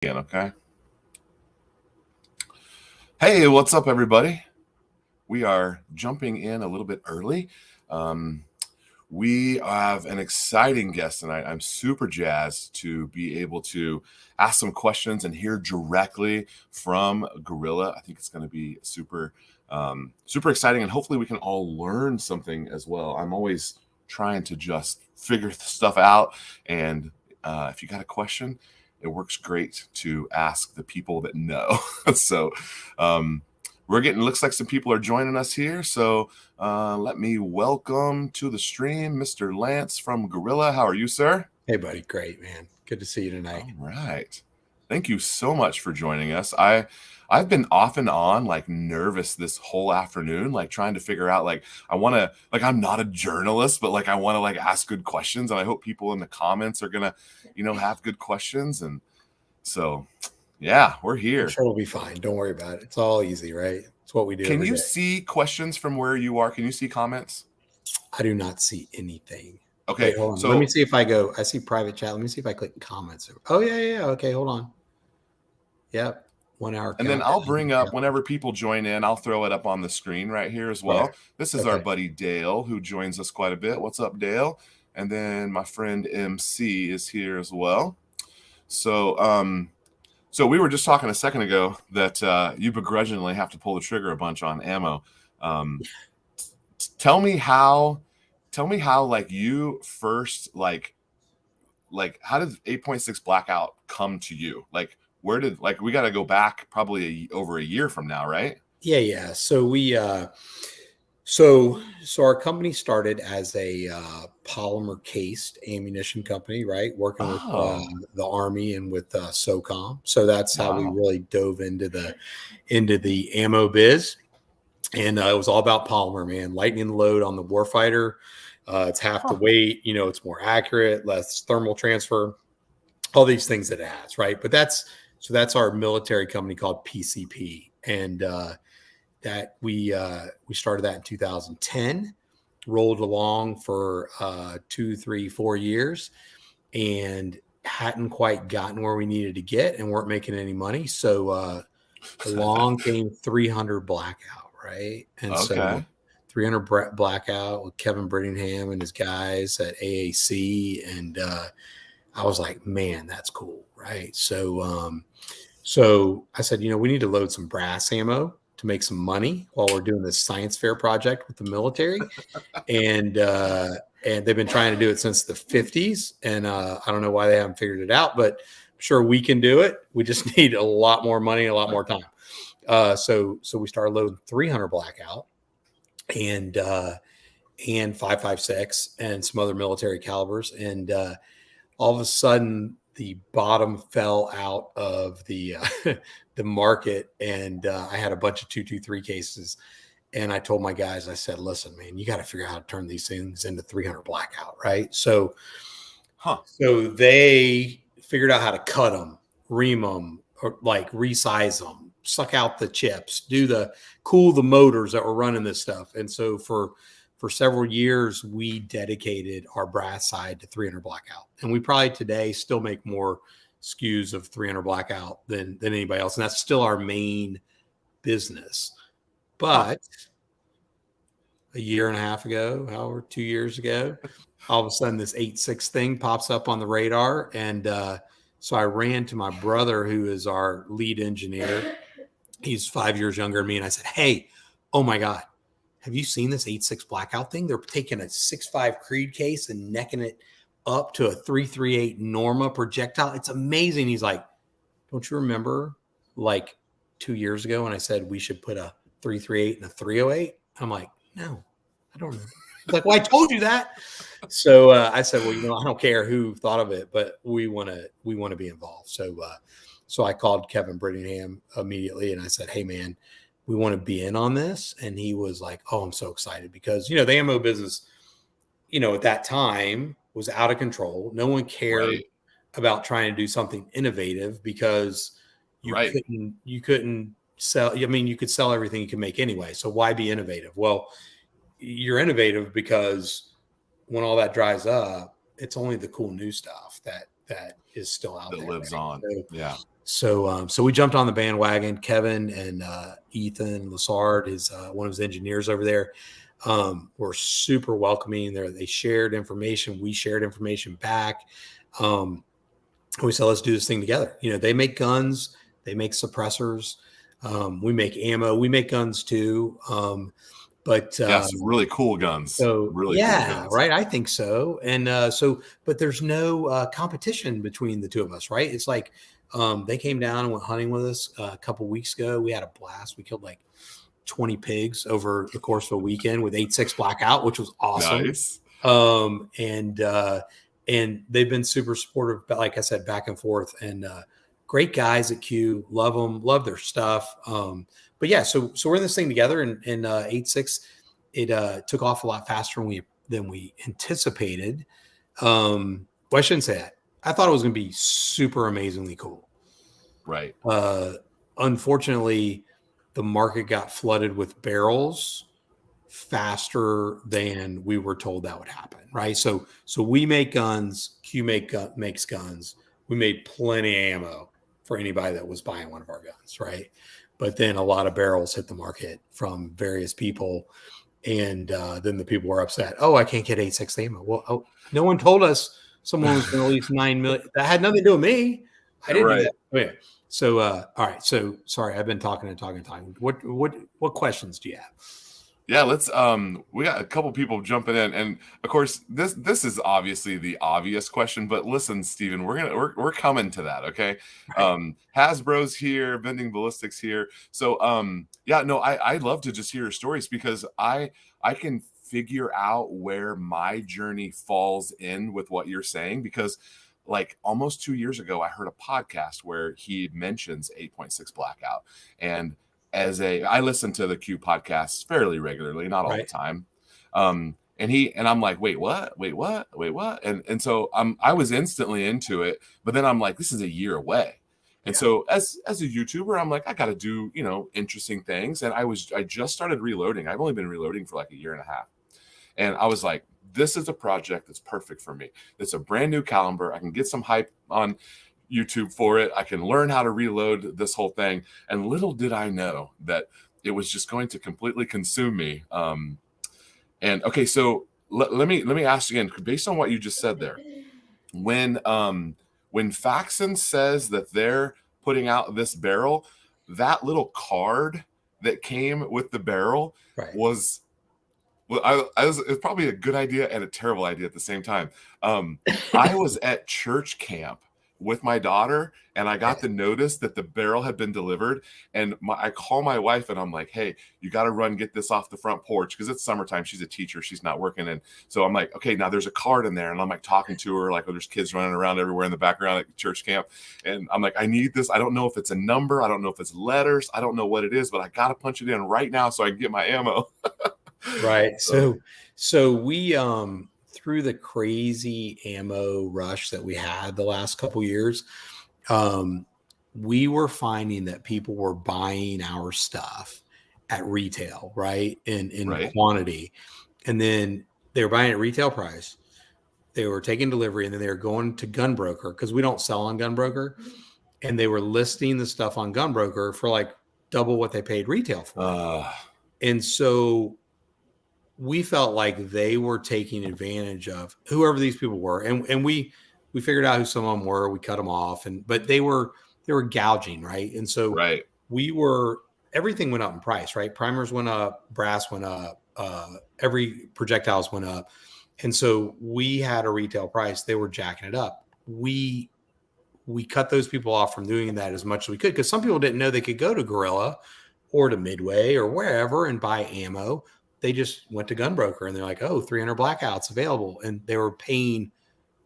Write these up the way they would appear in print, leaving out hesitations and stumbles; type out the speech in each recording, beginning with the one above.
Again, okay. Hey, what's up, everybody? We are jumping in a little bit early. We have an exciting guest tonight. I'm super jazzed to be able to ask some questions and hear directly from Gorilla. I think it's going to be super exciting, and hopefully we can all learn something as well. I'm always trying to just figure stuff out, and if you got a question, it works great to ask the people that know. So looks like some people are joining us here. So let me welcome to the stream Mr. Lance from Gorilla. How are you, sir? Hey, buddy. Great, man. Good to see you tonight. All right. Thank you so much for joining us. I've been off and on nervous this whole afternoon, trying to figure out I'm not a journalist, but I want to ask good questions, and I hope people in the comments are gonna, have good questions. And so yeah, we're here. I'm sure it'll be fine. Don't worry about it. It's all easy, right? It's what we do. Can you see questions from where you are? Can you see comments? I do not see anything. Okay. Wait, hold on. Let me see if I go. I see private chat. Let me see if I click comments. Oh, yeah. Okay, hold on. Yep. 1 hour. And then I'll bring up, whenever people join in, I'll throw it up on the screen right here as well. Right. This is our buddy Dale, who joins us quite a bit. What's up, Dale? And then my friend MC is here as well. So so we were just talking a second ago that you begrudgingly have to pull the trigger a bunch on ammo. Tell me how you first how did 8.6 Blackout come to you? Where did we got to go back probably over a year from now, right? Yeah. So we so our company started as a polymer cased ammunition company, right? Working with the Army and with SOCOM. So that's how we really dove into the ammo biz. And it was all about polymer, man. Lightening the load on the warfighter. It's half the weight, it's more accurate, less thermal transfer, all these things that it has, right? But that's our military company called PCP. And that we started that in 2010, rolled along for 2, 3, 4 years, and hadn't quite gotten where we needed to get and weren't making any money. So along came 300 Blackout, right? And so 300 Blackout with Kevin Brittingham and his guys at AAC. And I was like, man, that's cool, right? So I said, we need to load some brass ammo to make some money while we're doing this science fair project with the military. And they've been trying to do it since the 50s. And I don't know why they haven't figured it out, but I'm sure we can do it. We just need a lot more money and a lot more time. So we started loading 300 Blackout and 5.56 and some other military calibers. And all of a sudden, the bottom fell out of the market, and I had a bunch of 223 cases. And I told my guys, I said, listen, man, you got to figure out how to turn these things into 300 Blackout, right? So they figured out how to cut them, ream them, or resize them, suck out the chips, cool the motors that were running this stuff. And so for several years, we dedicated our brass side to 300 Blackout. And we probably today still make more SKUs of 300 Blackout than anybody else. And that's still our main business. But a year and a half ago, 2 years ago, all of a sudden this 8.6 thing pops up on the radar. And so I ran to my brother, who is our lead engineer. He's 5 years younger than me. And I said, hey, oh my God, have you seen this 8.6 Blackout thing? They're taking a 6.5 Creed case and necking it up to a 338 Norma projectile. It's amazing. He's like, don't you remember 2 years ago when I said we should put a 338 and a 308? I'm like, no, I don't remember. He's like, well, I told you that. So I said, well, I don't care who thought of it, but we want to be involved. So I called Kevin Brittingham immediately and I said, hey man, we want to be in on this. And he was like, oh, I'm so excited because, the ammo business, at that time was out of control. No one cared about trying to do something innovative because you couldn't sell. I mean, you could sell everything you can make anyway. So why be innovative? Well, you're innovative because when all that dries up, it's only the cool new stuff that is still out there. That lives on. So, yeah. So we jumped on the bandwagon. Kevin and Ethan Lassard is one of his engineers over there. Were super welcoming. They shared information. We shared information back. We said, let's do this thing together. They make guns, they make suppressors. We make ammo, we make guns too. But Yes, really cool guns. so Really cool yeah, guns. right. I think so. And but there's no competition between the two of us, right? It's like they came down and went hunting with us a couple weeks ago. We had a blast. We killed like 20 pigs over the course of a weekend with 8.6 Blackout, which was awesome. Nice. And they've been super supportive, but like I said, back and forth, and great guys at Q. Love them, love their stuff. But yeah, so we're in this thing together, and 8.6, it took off a lot faster than we anticipated. Well, I shouldn't say that. I thought it was going to be super amazingly cool. Right. Unfortunately, the market got flooded with barrels faster than we were told that would happen. Right. So we make guns. Q makes guns. We made plenty of ammo for anybody that was buying one of our guns. Right. But then a lot of barrels hit the market from various people. And then the people were upset. Oh, I can't get 8.6 ammo. Well, no one told us someone was going to release 9 million. That had nothing to do with me. I didn't do that. Oh, yeah. So, all right. So sorry, I've been talking. What questions do you have? Yeah, let's we got a couple people jumping in, and of course this is obviously the obvious question, but listen, Steven, we're coming to that, okay? Right. Hasbro's here, Bending Ballistics here. So yeah, no, I'd love to just hear your stories, because I can figure out where my journey falls in with what you're saying, because like almost 2 years ago, I heard a podcast where he mentions 8.6 Blackout, and I listen to the Q podcasts fairly regularly, not all the time. And I'm like, wait, what? And so I was instantly into it, but then I'm like, this is a year away. And so as a YouTuber, I'm like, I got to do, interesting things. And I just started reloading. I've only been reloading for like a year and a half. And I was like, this is a project that's perfect for me. It's a brand new caliber. I can get some hype on YouTube for it. I can learn how to reload this whole thing. And little did I know that it was just going to completely consume me. And okay, so let me ask you again, based on what you just said there, when Faxon says that they're putting out this barrel, that little card that came with the barrel was. Well, it's probably a good idea and a terrible idea at the same time. I was at church camp with my daughter, and I got the notice that the barrel had been delivered. And I call my wife, and I'm like, hey, you got to run, get this off the front porch, because it's summertime. She's a teacher. She's not working. And so I'm like, okay, now there's a card in there. And I'm like talking to her, like, there's kids running around everywhere in the background at church camp. And I'm like, I need this. I don't know if it's a number. I don't know if it's letters. I don't know what it is, but I got to punch it in right now so I can get my ammo. Right. So we through the crazy ammo rush that we had the last couple years, we were finding that people were buying our stuff at retail, right? In quantity. And then they were buying at retail price. They were taking delivery, and then they were going to Gunbroker, because we don't sell on Gunbroker. And they were listing the stuff on Gunbroker for like double what they paid retail for. And so we felt like they were taking advantage of whoever these people were. And we figured out who some of them were. We cut them off, but they were gouging, right? And so everything went up in price, right? Primers went up, brass went up, every projectiles went up. And so we had a retail price. They were jacking it up. We cut those people off from doing that as much as we could, because some people didn't know they could go to Gorilla or to Midway or wherever and buy ammo. They just went to Gunbroker, and they're like, oh, 300 Blackouts available. And they were paying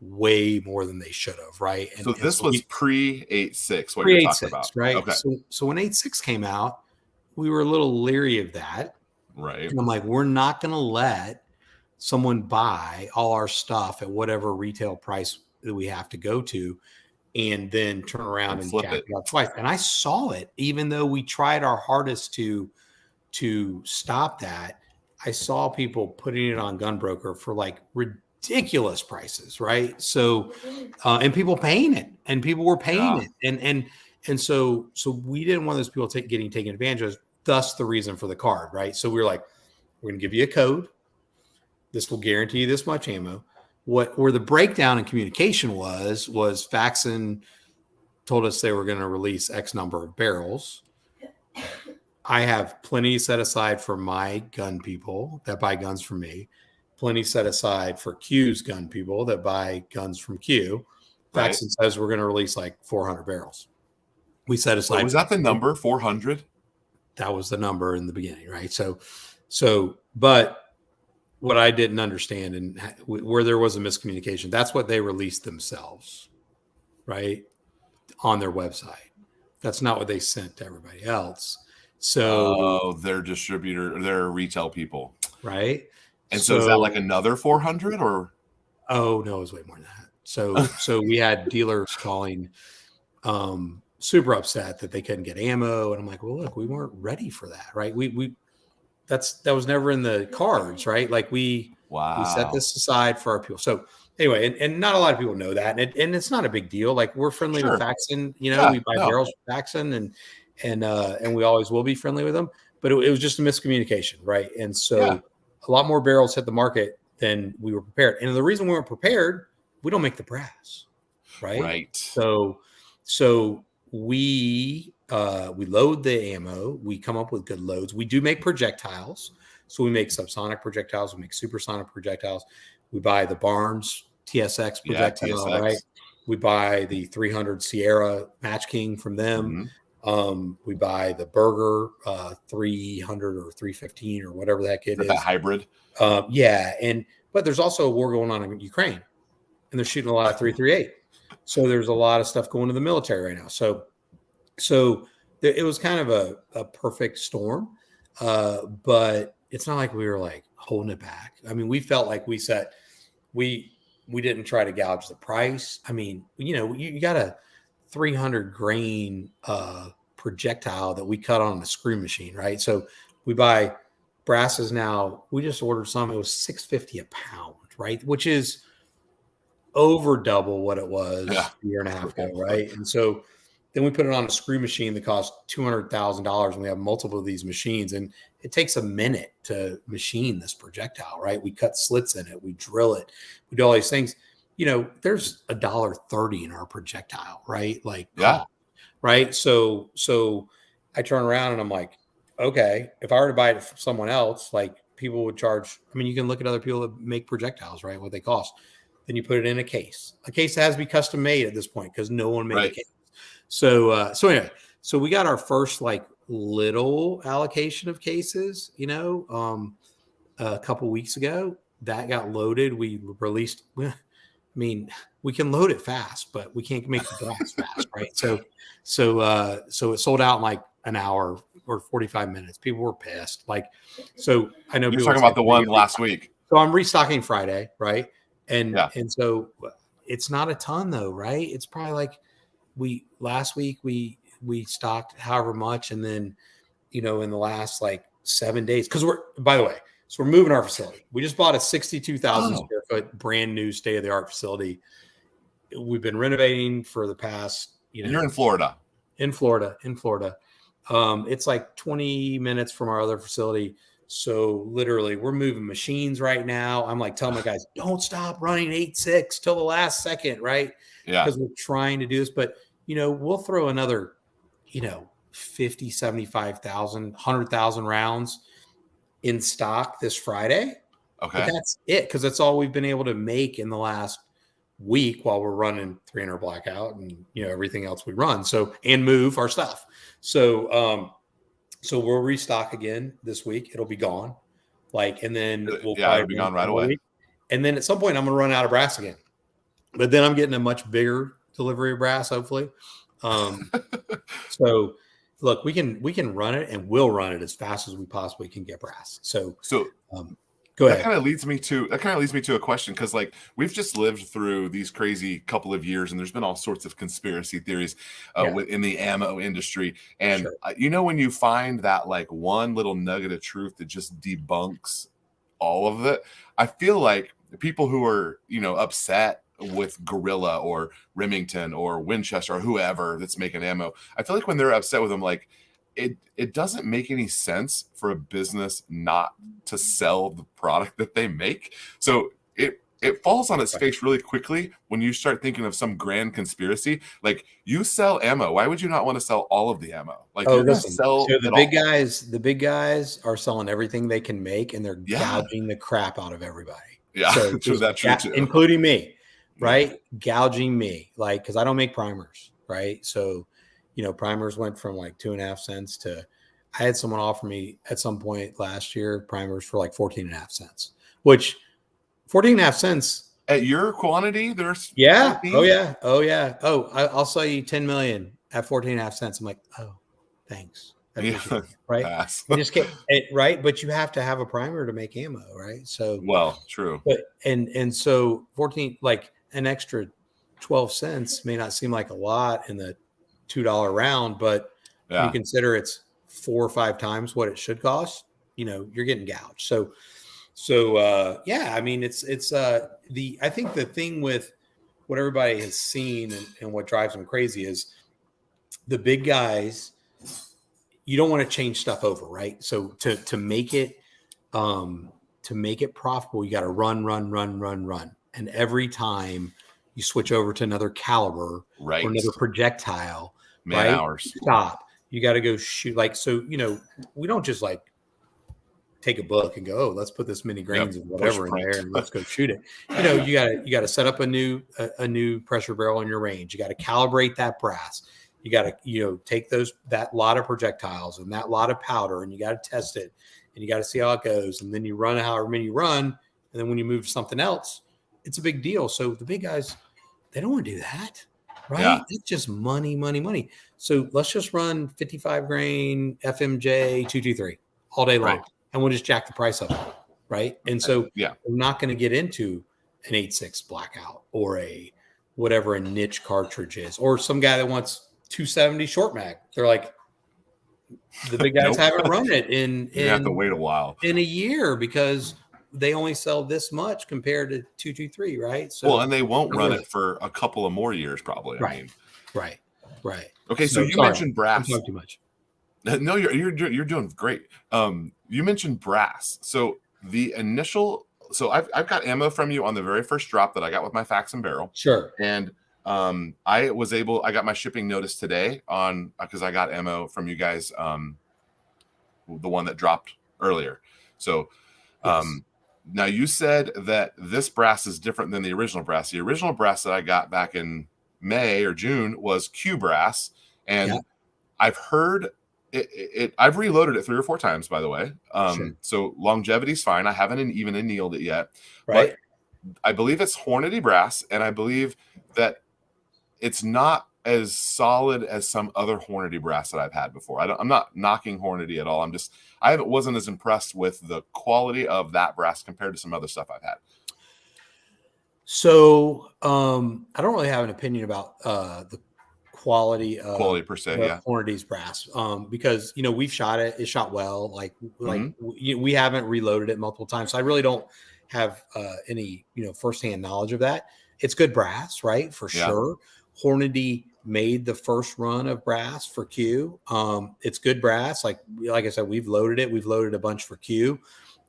way more than they should have, right? So this was pre 8.6, what you're talking about, right? Okay. So when 8.6 came out, we were a little leery of that, right? And I'm like, we're not going to let someone buy all our stuff at whatever retail price that we have to go to, and then turn around and jack it up twice. And I saw it, even though we tried our hardest to stop that. I saw people putting it on Gunbroker for like ridiculous prices, right? So, and people paying it, and people were paying it, And so we didn't want those people getting taken advantage of. Thus the reason for the card, right? So we were like, we're going to give you a code. This will guarantee you this much ammo. Where the breakdown in communication was Faxon told us they were going to release X number of barrels. I have plenty set aside for my gun people that buy guns from me. Plenty set aside for Q's gun people that buy guns from Q. Right. Faxon says we're going to release like 400 barrels. We set aside. Was that the number 400? That was the number in the beginning, right? But what I didn't understand and where there was a miscommunication, that's what they released themselves, right? On their website. That's not what they sent to everybody else. So their distributor, their retail people. Right. And so is that like another 400 or? Oh no, it was way more than that. So we had dealers calling, super upset that they couldn't get ammo. And I'm like, well, look, we weren't ready for that. Right. That was never in the cards, right? Like we set this aside for our people. So anyway, and not a lot of people know that. And it's not a big deal. Like we're friendly with Faxon, we buy barrels from Faxon and we always will be friendly with them, but it was just a miscommunication. Right. And so a lot more barrels hit the market than we were prepared. And the reason we weren't prepared, we don't make the brass. Right. Right. So we load the ammo. We come up with good loads. We do make projectiles. So we make subsonic projectiles. We make supersonic projectiles. We buy the Barnes TSX projectile, right? We buy the 300 Sierra Match King from them. Mm-hmm. We buy the Berger 300 or 315 or whatever the heck it is. That hybrid. But there's also a war going on in Ukraine, and they're shooting a lot of 338. So there's a lot of stuff going to the military right now. So it was kind of a perfect storm, but it's not like we were like holding it back. I mean, we felt like we didn't try to gouge the price. I mean, you got a 300 grain projectile that we cut on a screw machine, right? So we buy brasses now. We just ordered some. It was $6.50 a pound, right? Which is over double what it was a year and a half ago, right? And so then we put it on a screw machine that costs $200,000, and we have multiple of these machines, and it takes a minute to machine this projectile, right? We cut slits in it, we drill it, we do all these things. There's $1.30 in our projectile, right? Like, right? So I turn around and I'm like, okay, if I were to buy it from someone else, like people would charge. I mean, you can look at other people that make projectiles, right? What they cost. Then you put it in a case. A case that has to be custom made at this point because no one made a case. So anyway, so we got our first like little allocation of cases, a couple weeks ago. That got loaded. We released. I mean, we can load it fast, but we can't make the brass fast, right? So it sold out in like an hour or 45 minutes. People were pissed. Like, so I know you're talking about the one last week. So I'm restocking Friday, right? And so it's not a ton though, right? It's probably like last week we stocked however much, and then in the last like 7 days, because we're moving our facility. We just bought a 62,000 square foot brand new state of the art facility. We've been renovating for the past. You're in Florida. In Florida. It's like 20 minutes from our other facility. So literally we're moving machines right now. I'm like telling my guys, don't stop running 8.6 till the last second, right? Yeah. Because we're trying to do this, but we'll throw another, 50, 75,000, 100,000 rounds in stock this Friday. Okay. But that's it. Because that's all we've been able to make in the last week while we're running 300 Blackout and, everything else we run. So, and move our stuff. So we'll restock again this week. It'll be gone. And then it'll be gone right away. Week. And then at some point I'm going to run out of brass again, but then I'm getting a much bigger delivery of brass, hopefully. So look, we can run it, and we'll run it as fast as we possibly can get brass. So go ahead. That kind of leads me to a question, because we've just lived through these crazy couple of years, and there's been all sorts of conspiracy theories in the ammo industry. And when you find that one little nugget of truth that just debunks all of it, I feel like the people who are upset with Gorilla or Remington or Winchester or whoever that's making ammo. I feel like when they're upset with them, like it doesn't make any sense for a business not to sell the product that they make. So it falls on its face really quickly when you start thinking of some grand conspiracy. Like, you sell ammo, why would you not want to sell all of the ammo? Like, Oh, you're going to listen. sell So it all. the big guys are selling everything they can make, and they're Yeah, gouging the crap out of everybody. yeah, So true, that's true too. including me, Yeah, right? Gouging me, like, because I don't make primers, right? So, primers went from like 2.5 cents to, I had someone offer me at some point last year primers for like 14.5 cents, which 14.5 cents. at your quantity, there's Yeah. Oh 14. yeah. Oh yeah. Oh, I'll sell you 10 million at 14.5 cents. I'm like, oh, thanks. I Yeah, appreciate it. Right. pass. I just can't. Right. But you have to have a primer to make ammo. Right. So, Well, true. but, and so 14, like an extra 12 cents may not seem like a lot in the $2 round, but when you Yeah, consider it's 4 or 5 times what it should cost, you're getting gouged. So yeah, I mean, I think the thing with what everybody has seen, and what drives them crazy is the big guys. You don't want to change stuff over, right? So to make it profitable, you got to run, and every time you switch over to another caliber or right. another projectile, Man right? hours. Stop. You got to go shoot. Like, so, we don't just like take a book and go, oh, let's put this many Yep. grains of Push whatever in print. there and let's go shoot it. You got to set up a new pressure barrel in your range. You got to calibrate that brass. You got to, take that lot of projectiles and that lot of powder, and you got to test it, and you got to see how it goes. And then you run however many you run. And then when you move to something else, it's a big deal. So the big guys, they don't want to do that. Right. Yeah. It's just money, money, money. So let's just run 55 grain FMJ 223 all day long. Right. And we'll just jack the price up, right? And so Yeah. we're not going to get into an 8.6 Blackout or whatever a niche cartridge is, or some guy that wants 270 short mag. They're like, the big guys Nope. haven't run it You have to wait a while. in a year because they only sell this much compared to 223, right? So, Well, and they won't run it for a couple of more years, probably. Right. I mean, right. okay. So you sorry, mentioned I'm brass. talking too much. No, you're doing great. You mentioned brass. So the initial, so I've got ammo from you on the very first drop that I got with my Fax and Barrel. Sure. And I got my shipping notice today on, because I got ammo from you guys, the one that dropped earlier. So Yes. now you said that this brass is different than the original brass. The original brass that I got back in May or June was Q brass, and Yeah. I've heard I've reloaded it 3 or 4 times, by the way. Sure. So longevity's fine. I haven't even annealed it yet, Right. but I believe it's Hornady brass, and I believe that it's not as solid as some other Hornady brass that I've had before. I'm not knocking Hornady at all. I wasn't as impressed with the quality of that brass compared to some other stuff I've had. So I don't really have an opinion about the quality Per se, yeah. Hornady's brass because we've shot it. It shot well. Like Mm-hmm. we haven't reloaded it multiple times, so I really don't have any firsthand knowledge of that. It's good brass, right? For sure. Hornady made the first run of brass for Q. It's good brass. Like I said, we've loaded it. We've loaded a bunch for Q.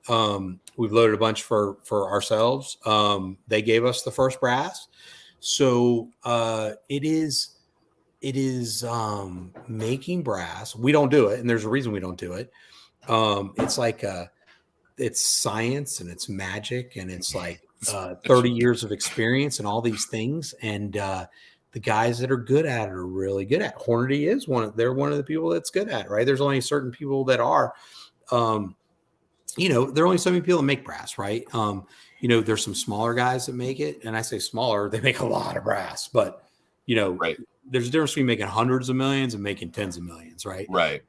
We've loaded a bunch for ourselves. They gave us the first brass. So it is making brass. We don't do it, and there's a reason we don't do it. It's like it's science and it's magic, and it's like 30 years of experience and all these things. And the guys that are good at it are really good at it. Hornady is they're one of the people that's good at it, right? There's only certain people that are. There are only so many people that make brass, right? There's some smaller guys that make it, and I say smaller, they make a lot of brass, but Right. there's a difference between making hundreds of millions and making tens of millions, right? Right.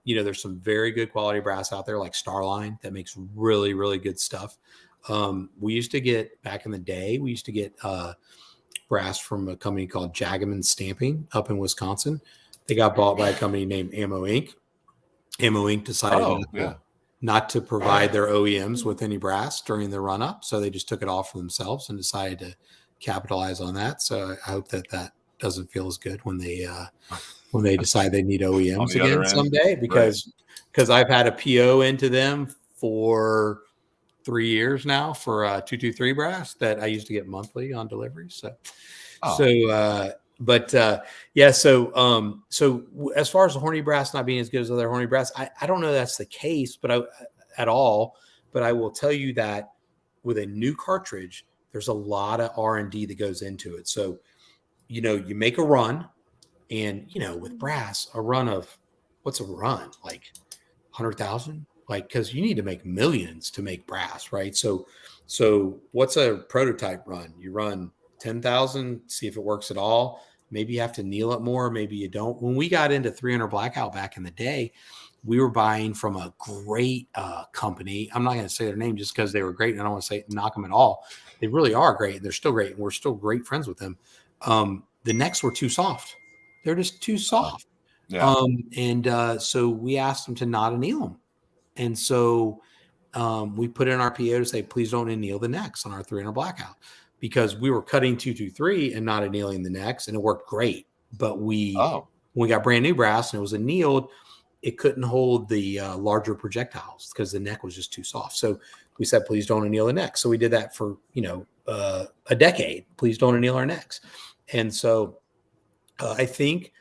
There's some very good quality brass out there, like Starline, that makes really, really good stuff. We used to get, back in the day, brass from a company called Jagaman Stamping up in Wisconsin. They got bought by a company named Ammo Inc. Ammo Inc. decided not to provide their OEMs with any brass during the run up. So they just took it all for themselves and decided capitalize on that. So I hope that doesn't feel as good when they decide they need On OEMs the other again end, someday, right? because I've had a PO into them for 3 years now for 223 brass that I used to get monthly on delivery. Yeah. So as far as the horny brass not being as good as other horny brass, I don't know that's the case, at all. But I will tell you that with a new cartridge, there's a lot of R&D that goes into it. So, you make a run, and with brass, a run of what's a run like 100,000? Like, because you need to make millions to make brass, right? So what's a prototype run? You run 10,000, see if it works at all. Maybe you have to anneal it more, maybe you don't. When we got into 300 Blackout back in the day, we were buying from a great company. I'm not going to say their name just because they were great, and I don't want to say knock them at all. They really are great. They're still great, and we're still great friends with them. The necks were too soft. They're just too soft. Yeah. So we asked them to not anneal them. And so we put in our PO to say, please don't anneal the necks on our 300 Blackout, because we were cutting 223 and not annealing the necks, and it worked great. But when we got brand new brass and it was annealed, it couldn't hold the larger projectiles because the neck was just too soft. So we said, please don't anneal the neck. So we did that for, a decade. Please don't anneal our necks. And so I think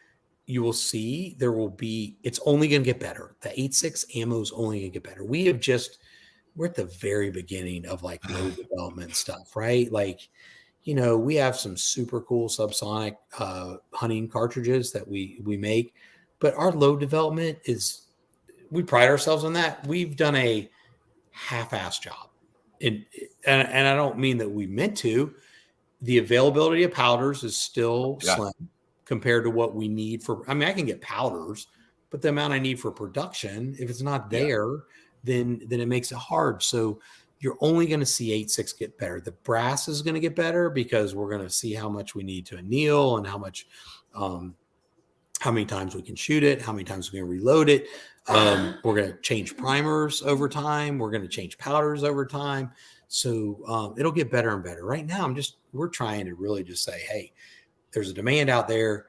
you will see it's only going to get better. The 8.6 ammo is only going to get better. We're at the very beginning of like low development stuff, right? Like, we have some super cool subsonic hunting cartridges that we make, but our low development we pride ourselves on that. We've done a half-ass job. And I don't mean that we meant to. The availability of powders is still slim compared to what we need I can get powders, but the amount I need for production, if it's not there, then it makes it hard. So you're only going to see 8.6 get better. The brass is going to get better because we're going to see how much we need to anneal and how many times we can shoot it, how many times we can reload it. We're going to change primers over time. We're going to change powders over time. So it'll get better and better. Right now, we're trying to really just say, hey, there's a demand out there.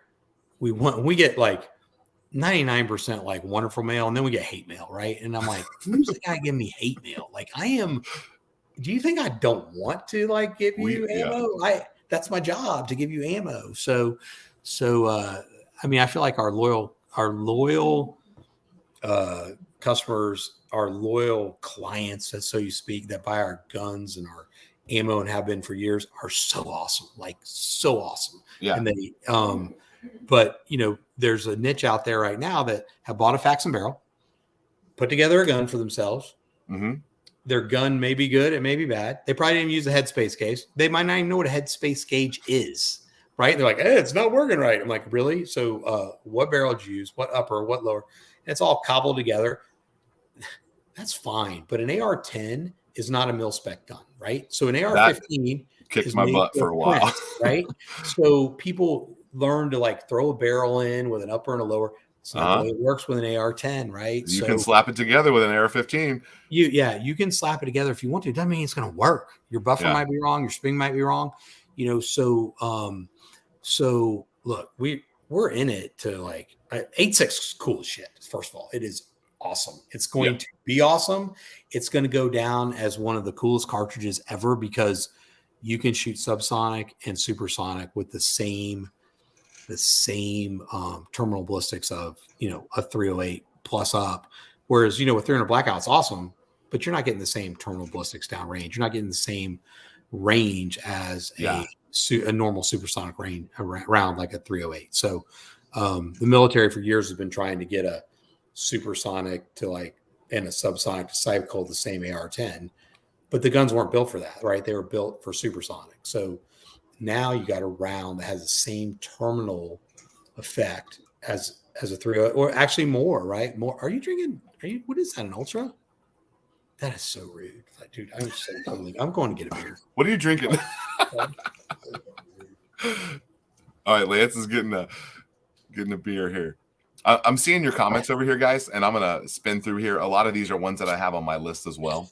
We get like 99% like wonderful mail, and then we get hate mail, right? And I'm like, who's the guy giving me hate mail? Like, do you think I don't want to like give you ammo? That's my job, to give you ammo. So I feel like our loyal customers, our loyal clients, so you speak, that buy our guns and our ammo and have been for years, are so awesome, like so awesome. Yeah. And they, but there's a niche out there right now that have bought a fax and barrel, put together a gun for themselves. Mm-hmm. Their gun may be good, it may be bad. They probably didn't use the headspace gauge. They might not even know what a headspace gauge is. Right? They're like, hey, it's not working right. I'm like, really? So what barrel did you use? What upper? What lower? And it's all cobbled together. That's fine. But an AR-10 is not a mil spec gun, right? So an AR-15 kicked my butt for a while. Print, right? So people learn to like throw a barrel in with an upper and a lower. It's not the way it works with an AR-10, right? You can slap it together with an AR-15. You can slap it together if you want to. It doesn't mean it's going to work. Your buffer might be wrong. Your spring might be wrong. So look, we're in it to like 8.6 is cool as shit. First of all, it is awesome. It's going to be awesome. It's going to go down as one of the coolest cartridges ever because you can shoot subsonic and supersonic with the same terminal ballistics of a 308 plus up. Whereas with 300 Blackout, it's awesome, but you're not getting the same terminal ballistics downrange. You're not getting the same range as a normal supersonic range around like a 308. So the military for years has been trying to get a supersonic to like and a subsonic to cycle the same AR-10, but the guns weren't built for that, right? They were built for supersonic. So now you got a round that has the same terminal effect as a 308, or actually more, right? More. What is that, an ultra? That is so rude. Like, dude, I'm going to get a beer. What are you drinking? All right, Lance is getting a beer here. I'm seeing your comments over here, guys, and I'm gonna spin through here. A lot of these are ones that I have on my list as well.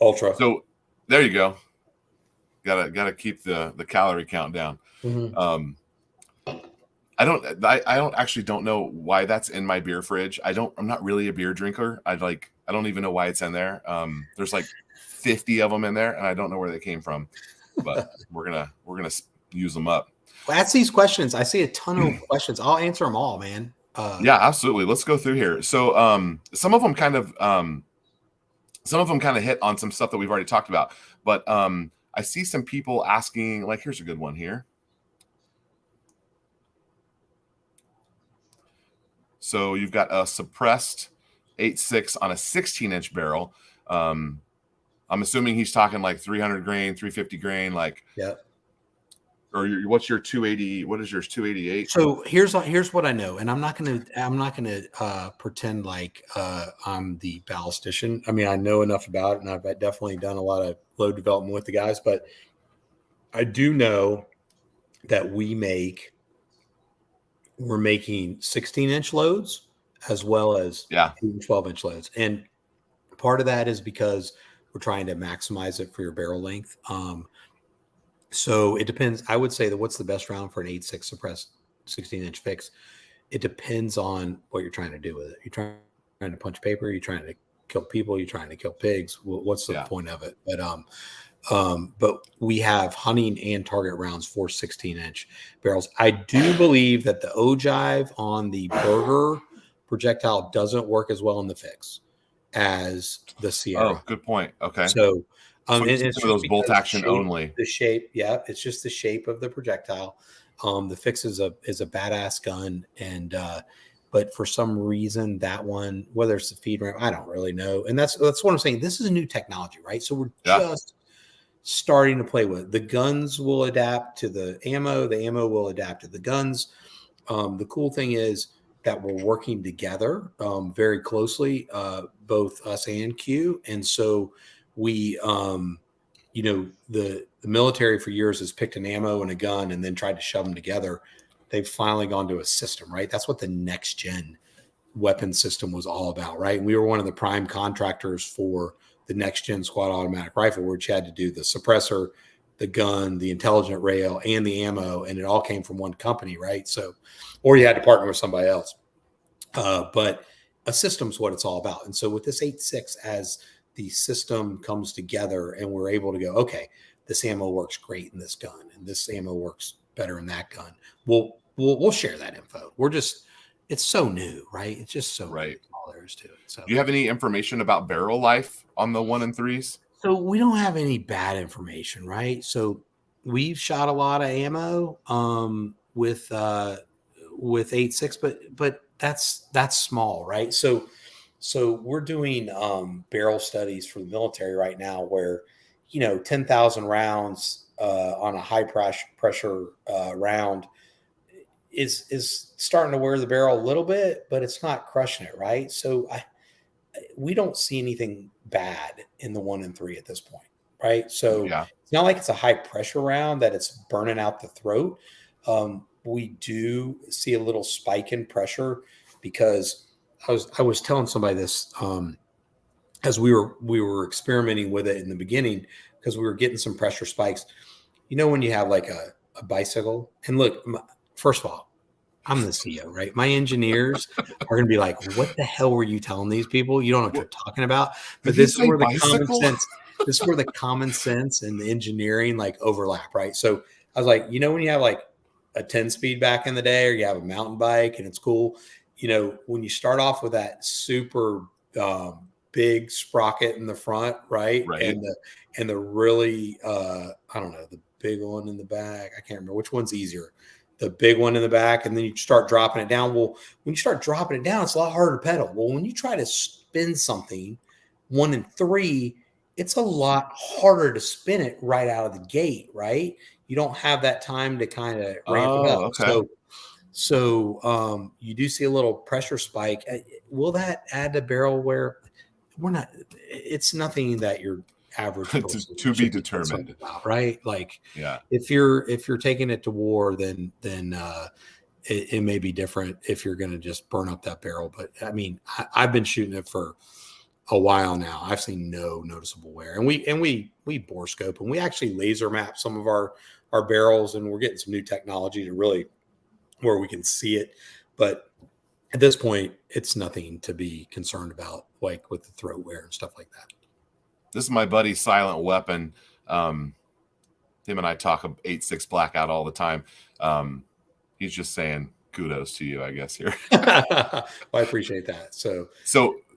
Ultra. So there you go. Gotta keep the calorie count down. Mhm. I don't actually don't know why that's in my beer fridge. I'm not really a beer drinker. I don't even know why it's in there. There's like 50 of them in there, and I don't know where they came from, but we're gonna use them up. Well, ask these questions. I see a ton of questions. I'll answer them all, man. Yeah, absolutely. Let's go through here. So some of them kind of hit on some stuff that we've already talked about, but I see some people asking, like, here's a good one here. So you've got a suppressed 8.6 on a 16-inch barrel. I'm assuming he's talking like 300 grain, 350 grain, like. Yeah. Or what's your 280? What is yours? 288. So here's what I know, and I'm not gonna pretend like I'm the ballistician. I mean, I know enough about it, and I've definitely done a lot of load development with the guys, but I do know that we're making 16-inch loads as well as 12-inch loads, and part of that is because we're trying to maximize it for your barrel length. So it depends. I would say that what's the best round for an 8.6 suppressed 16-inch fix? It depends on what you're trying to do with it. You're trying to punch paper. You're trying to kill people. You're trying to kill pigs. What's the point of it? But we have hunting and target rounds for 16-inch barrels. I do believe that the ogive on the burger projectile doesn't work as well in the fix as the Sierra. Oh, good point. Okay. So, and it's some of those bolt action only. The shape, yeah, it's just the shape of the projectile. The fix is a badass gun, and but for some reason that one, whether it's the feed ramp, I don't really know. And that's what I'm saying. This is a new technology, right? So we're just starting to play with it. The guns will adapt to the ammo. The ammo will adapt to the guns. The cool thing is that we're working together very closely, both us and Q, and so we, the military for years has picked an ammo and a gun and then tried to shove them together. They've finally gone to a system, right? That's what the next gen weapon system was all about, right? And we were one of the prime contractors for the next gen squad automatic rifle, which had to do the suppressor, the gun, the intelligent rail, and the ammo, and it all came from one company, right? So, or you had to partner with somebody else. But a system's what it's all about. And so with this 8.6, as the system comes together and we're able to go, okay, this ammo works great in this gun, and this ammo works better in that gun. We'll share that info. It's so new, right? It's just so right. All there is to it. So, do you have any information about barrel life on the 1 and 3s? So we don't have any bad information, right? So we've shot a lot of ammo with 8.6, but that's small, right? So we're doing barrel studies for the military right now where, 10,000 rounds on a high pressure round is starting to wear the barrel a little bit, but it's not crushing it, right? So we don't see anything bad in the 1 and 3 at this point, right? So it's not like it's a high pressure round that it's burning out the throat. We do see a little spike in pressure because I was telling somebody this as we were experimenting with it in the beginning, because we were getting some pressure spikes. When you have like a bicycle, and look, first of all, I'm the CEO, right? My engineers are going to be like, "What the hell were you telling these people? You don't know what you're talking about." But this is where the common sense and the engineering like overlap, right? So I was like, when you have like a 10-speed back in the day, or you have a mountain bike and it's cool, when you start off with that super big sprocket in the front, right? And the really I don't know, the big one in the back. I can't remember which one's easier. The big one in the back, and then you start dropping it down. Well, when you start dropping it down, it's a lot harder to pedal. Well, when you try to spin something 1 and 3, it's a lot harder to spin it right out of the gate, right? You don't have that time to kind of ramp it up. Okay. So you do see a little pressure spike. Will that add to barrel wear? We're not. It's nothing that your average person to be determined about, right? Like, yeah, if you're taking it to war, then it may be different if you're going to just burn up that barrel. But I mean, I've been shooting it for a while now. I've seen no noticeable wear, and we bore scope, and we actually laser map some of our barrels, and we're getting some new technology to really where we can see it. But at this point, it's nothing to be concerned about, like with the throat wear and stuff like that. This is my buddy Silent Weapon. Him and I talk 8.6 Blackout all the time. He's just saying kudos to you, I guess, here. Well, I appreciate that. So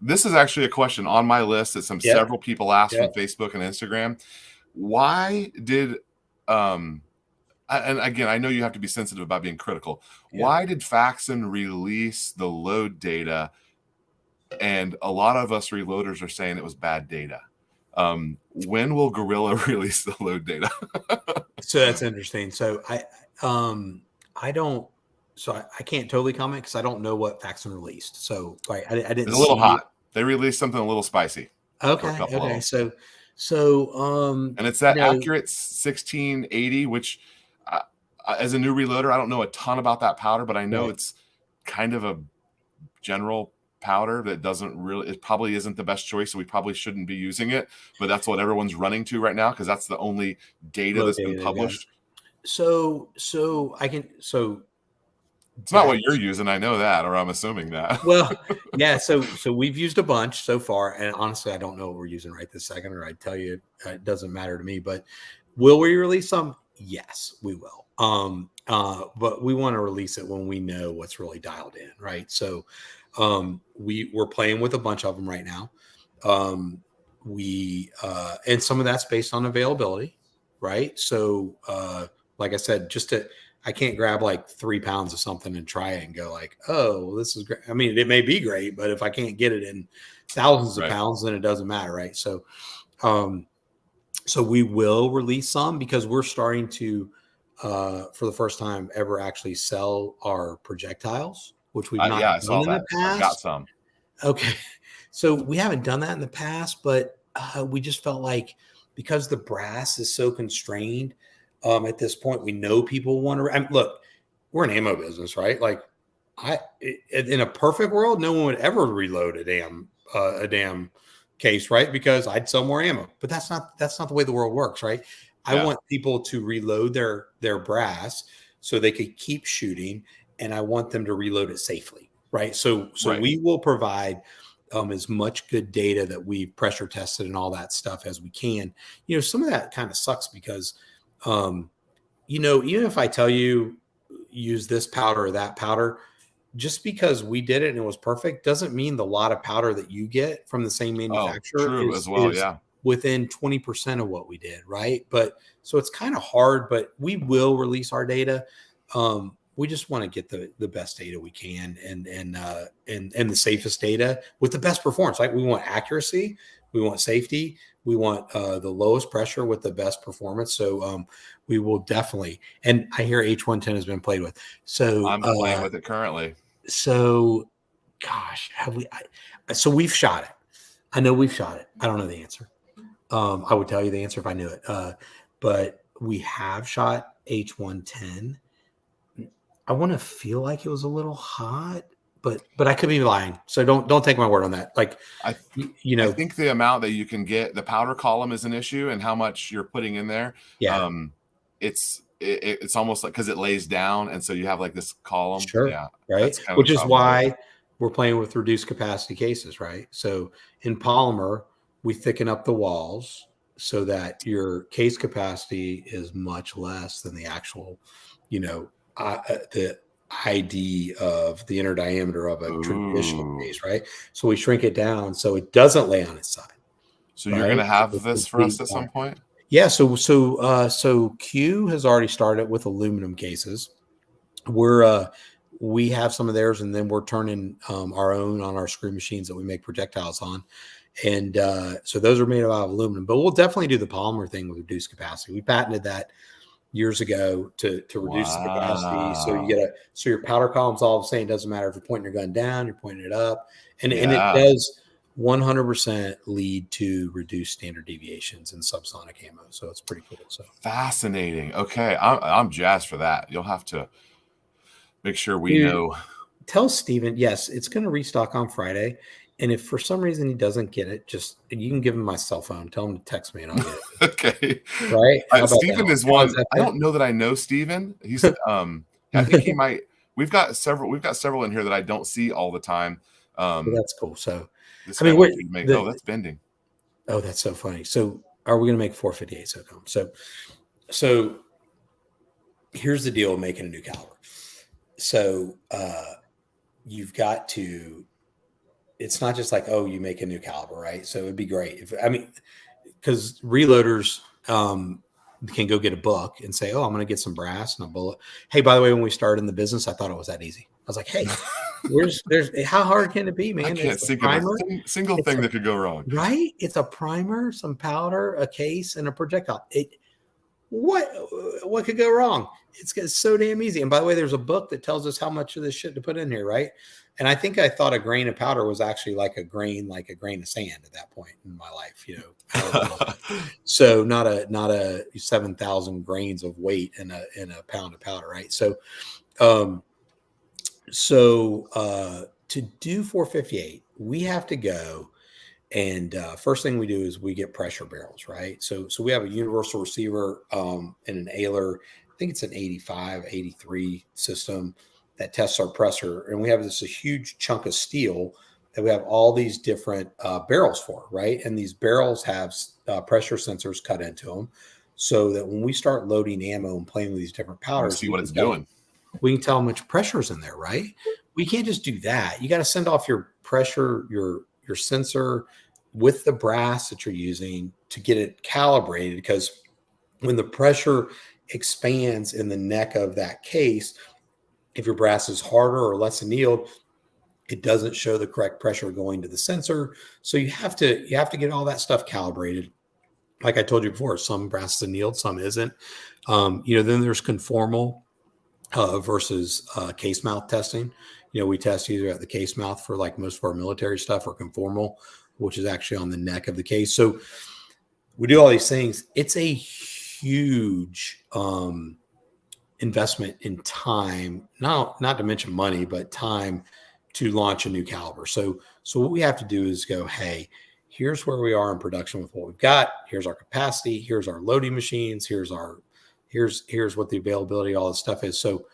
this is actually a question on my list that several people asked from Facebook and Instagram. Why did and again, I know you have to be sensitive about being critical. Why did Faxon release the load data? And a lot of us reloaders are saying it was bad data. When will Gorilla release the load data? So that's interesting. So I can't totally comment because I don't know what Faxon released. So I didn't. It's a little hot. They released something a little spicy. Okay. Okay. So and it's that accurate 1680, which as a new reloader, I don't know a ton about that powder, but I know it's kind of a general powder that it probably isn't the best choice, so we probably shouldn't be using it, but that's what everyone's running to right now because that's the only data that's been published. So it's not what you're using, I know that, or I'm assuming that. Well, yeah, so we've used a bunch so far, and honestly I don't know what we're using right this second, or I'd tell you it doesn't matter to me. But will we release some? Yes, we will. But we want to release it when we know what's really dialed in, right? So we're playing with a bunch of them right now. And some of that's based on availability, right? So like I said, I can't grab like 3 pounds of something and try it and go like, oh, this is great. I mean, it may be great, but if I can't get it in thousands of pounds, then it doesn't matter, right? So we will release some because we're starting to for the first time ever actually sell our projectiles, which we've not done in the past. I've got some. Okay. So we haven't done that in the past, but we just felt like because the brass is so constrained at this point, we know people want to look, we're an ammo business, right? Like in a perfect world, no one would ever reload a damn case, right? Because I'd sell more ammo, but that's not the way the world works, right? I want people to reload their brass so they could keep shooting, and I want them to reload it safely, right? So we will provide as much good data that we've pressure tested and all that stuff as we can. Some of that kind of sucks because even if I tell you use this powder or that powder, just because we did it and it was perfect doesn't mean the lot of powder that you get from the same manufacturer is within 20% of what we did, right? But so it's kind of hard, but we will release our data. We just want to get the best data we can and the safest data with the best performance. Like we want accuracy, we want safety, we want the lowest pressure with the best performance. So we will definitely. And I hear H110 has been played with. So I'm playing with it currently. So, gosh, so we've shot it. I know we've shot it. I don't know the answer. I would tell you the answer if I knew it. But we have shot H110. I want to feel like it was a little hot, but I could be lying. So don't take my word on that. Like I think the amount that you can get, the powder column is an issue, and how much you're putting in there. Yeah. It's almost like because it lays down, and so you have like this column. Sure. Yeah. Right. Which is why we're playing with reduced capacity cases, right? So in polymer, we thicken up the walls so that your case capacity is much less than the actual, the ID of the inner diameter of a traditional case, right? So we shrink it down so it doesn't lay on its side. So you're going to have this for us at some point? Yeah. So Q has already started with aluminum cases. We have some of theirs, and then we're turning our own on our screw machines that we make projectiles on. And so those are made out of aluminum, but we'll definitely do the polymer thing with reduced capacity. We patented that years ago to reduce the capacity. So your powder column's all the same. It doesn't matter if you're pointing your gun down, you're pointing it up, and it does 100% lead to reduced standard deviations in subsonic ammo. So it's pretty cool. So fascinating. Okay, I'm jazzed for that. You'll have to make sure we know. Tell Steven, yes, it's going to restock on Friday. And if for some reason he doesn't get it, just you can give him my cell phone, tell him to text me, and I'll get it. Okay. Right? How about Stephen that? is How does one. that I don't know that I know Stephen. He's I think he might. We've got several in here that I don't see all the time. Well, that's cool. So, This I guy mean, wants you to make. Oh, that's bending. oh, that's so funny. So, are we going to make 458 SOCOM? So here's the deal with making a new caliber. So, you've got to. It's not just like, oh, you make a new caliber, right? So it'd be great if because reloaders can go get a book and say, oh, I'm going to get some brass and a bullet. Hey, by the way, when we started in the business, I thought it was that easy. I was like, hey, there's how hard can it be, man? I can't It's a think of a primer. single thing that could go wrong. Right? It's a primer, some powder, a case, and a projectile. What could go wrong? It's so damn easy. And by the way, there's a book that tells us how much of this shit to put in here, right? And I think I thought a grain of powder was actually like a grain of sand at that point in my life, So not a 7,000 grains of weight in a pound of powder, right? So to do 458, we have to go. And first thing we do is we get pressure barrels, right? So we have a universal receiver and an Ailer. I think it's an 85, 83 system that tests our pressure. And we have a huge chunk of steel that we have all these different barrels for, right? And these barrels have pressure sensors cut into them so that when we start loading ammo and playing with these different powders, See what it's doing. We can tell how much pressure is in there, right? We can't just do that. You got to send off your pressure, your sensor with the brass that you're using to get it calibrated, because when the pressure expands in the neck of that case, if your brass is harder or less annealed, it doesn't show the correct pressure going to the sensor. So you have to get all that stuff calibrated. Like I told you before, some brass is annealed, some isn't. Then there's conformal versus case mouth testing. We test either at the case mouth for like most of our military stuff, or conformal, which is actually on the neck of the case. So we do all these things. It's a huge investment in time, not to mention money, but time to launch a new caliber. So what we have to do is go, hey, here's where we are in production with what we've got. Here's our capacity. Here's our loading machines. Here's what the availability, all this stuff is. So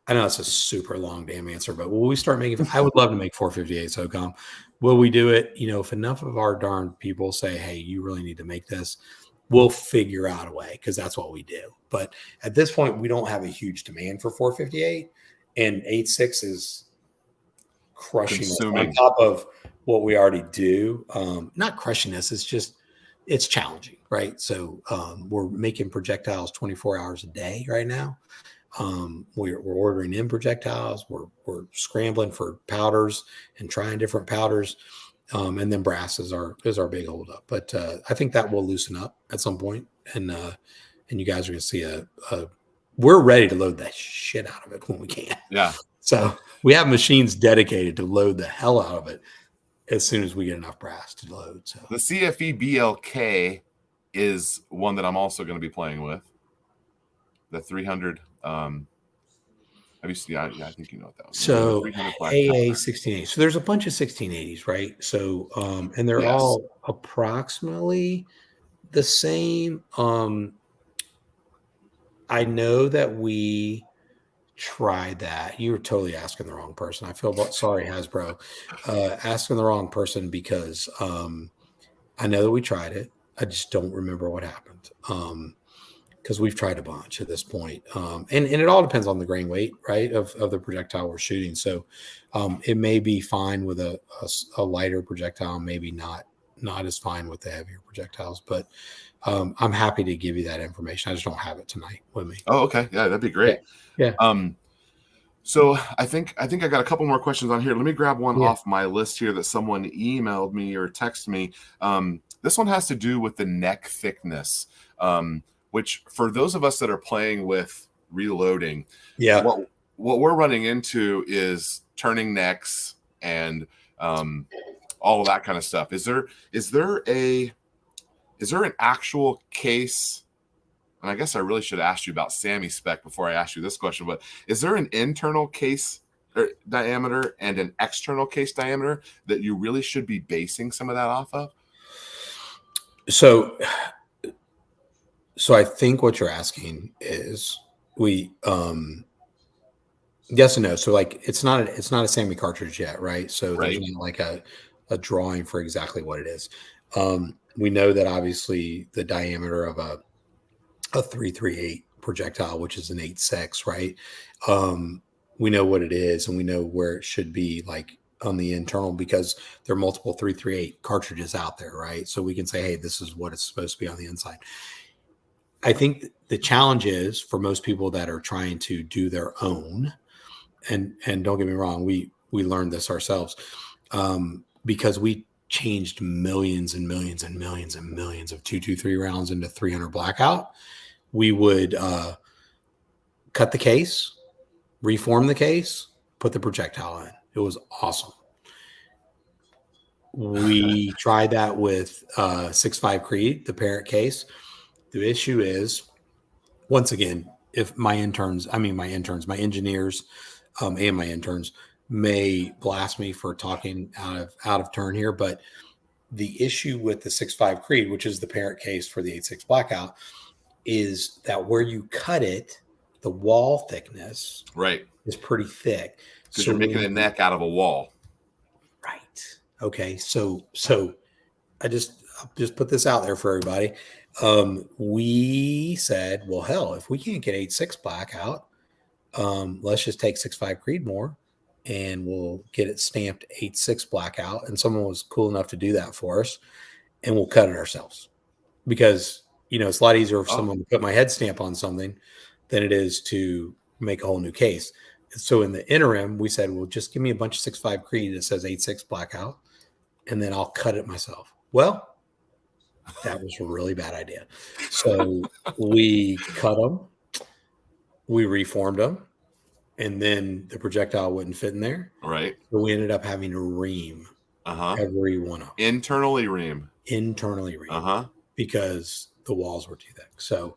I know it's a super long damn answer, but will we start making? I would love to make 458 SOCOM. Will we do it? If enough of our darn people say, hey, you really need to make this, we'll figure out a way, because that's what we do. But at this point, we don't have a huge demand for 458, and 86 is crushing us on top of what we already do. Not crushing us. It's challenging, right? So we're making projectiles 24 hours a day right now. We're ordering in projectiles. We're scrambling for powders and trying different powders. And then brass is our big holdup. But I think that will loosen up at some point, and you guys are going to see we're ready to load that shit out of it when we can. Yeah. So we have machines dedicated to load the hell out of it as soon as we get enough brass to load. So the CFE BLK is one that I'm also going to be playing with. The 300. Have you seen? Yeah, I think you know what that was. So AA 1680. So there's a bunch of 1680s, right? So and they're all approximately the same. I know that we tried that. You were totally asking the wrong person. I feel sorry, Hasbro, asking the wrong person, because I know that we tried it. I just don't remember what happened. Because we've tried a bunch at this point. And it all depends on the grain weight, right, of the projectile we're shooting. So it may be fine with a lighter projectile, maybe not as fine with the heavier projectiles. But I'm happy to give you that information. I just don't have it tonight with me. Oh, okay. Yeah, that'd be great. Yeah. So I think I got a couple more questions on here. Let me grab one off my list here that someone emailed me or texted me. This one has to do with the neck thickness. Which, for those of us that are playing with reloading, what we're running into is turning necks and all of that kind of stuff. Is there an actual case? And I guess I really should have asked you about SAMI spec before I asked you this question, but is there an internal case diameter and an external case diameter that you really should be basing some of that off of? So I think what you're asking is yes and no. So like it's not a Sammy cartridge yet, right? So there's Right. not like a drawing for exactly what it is. We know that obviously the diameter of a 338 projectile, which is an 8.6, right? We know what it is and we know where it should be, like on the internal, because there are multiple 338 cartridges out there, right? So we can say, hey, this is what it's supposed to be on the inside. I think the challenge is for most people that are trying to do their own, and don't get me wrong, we learned this ourselves, because we changed millions and millions and millions and millions of 223 rounds into 300 Blackout. We would cut the case, reform the case, put the projectile in. It was awesome. We tried that with 6.5 Creed, the parent case. The issue is, once again, if my engineers and my interns may blast me for talking out of turn here, but the issue with the 6.5 Creed, which is the parent case for the 8.6 Blackout, is that where you cut it, the wall thickness Right. is pretty thick. Because you're making a neck out of a wall. Right. Okay. So I'll just put this out there for everybody. We said, well, hell, if we can't get 8.6 Blackout, let's just take 6.5 Creedmoor and we'll get it stamped 8.6 Blackout. And someone was cool enough to do that for us, and we'll cut it ourselves, because it's a lot easier for someone to put my head stamp on something than it is to make a whole new case. So in the interim, we said, well, just give me a bunch of 6.5 Creed that says 8.6 Blackout, and then I'll cut it myself. Well, that was a really bad idea. So we cut them, we reformed them, and then the projectile wouldn't fit in there. Right. So we ended up having to ream every one of them. Internally ream. Because the walls were too thick. So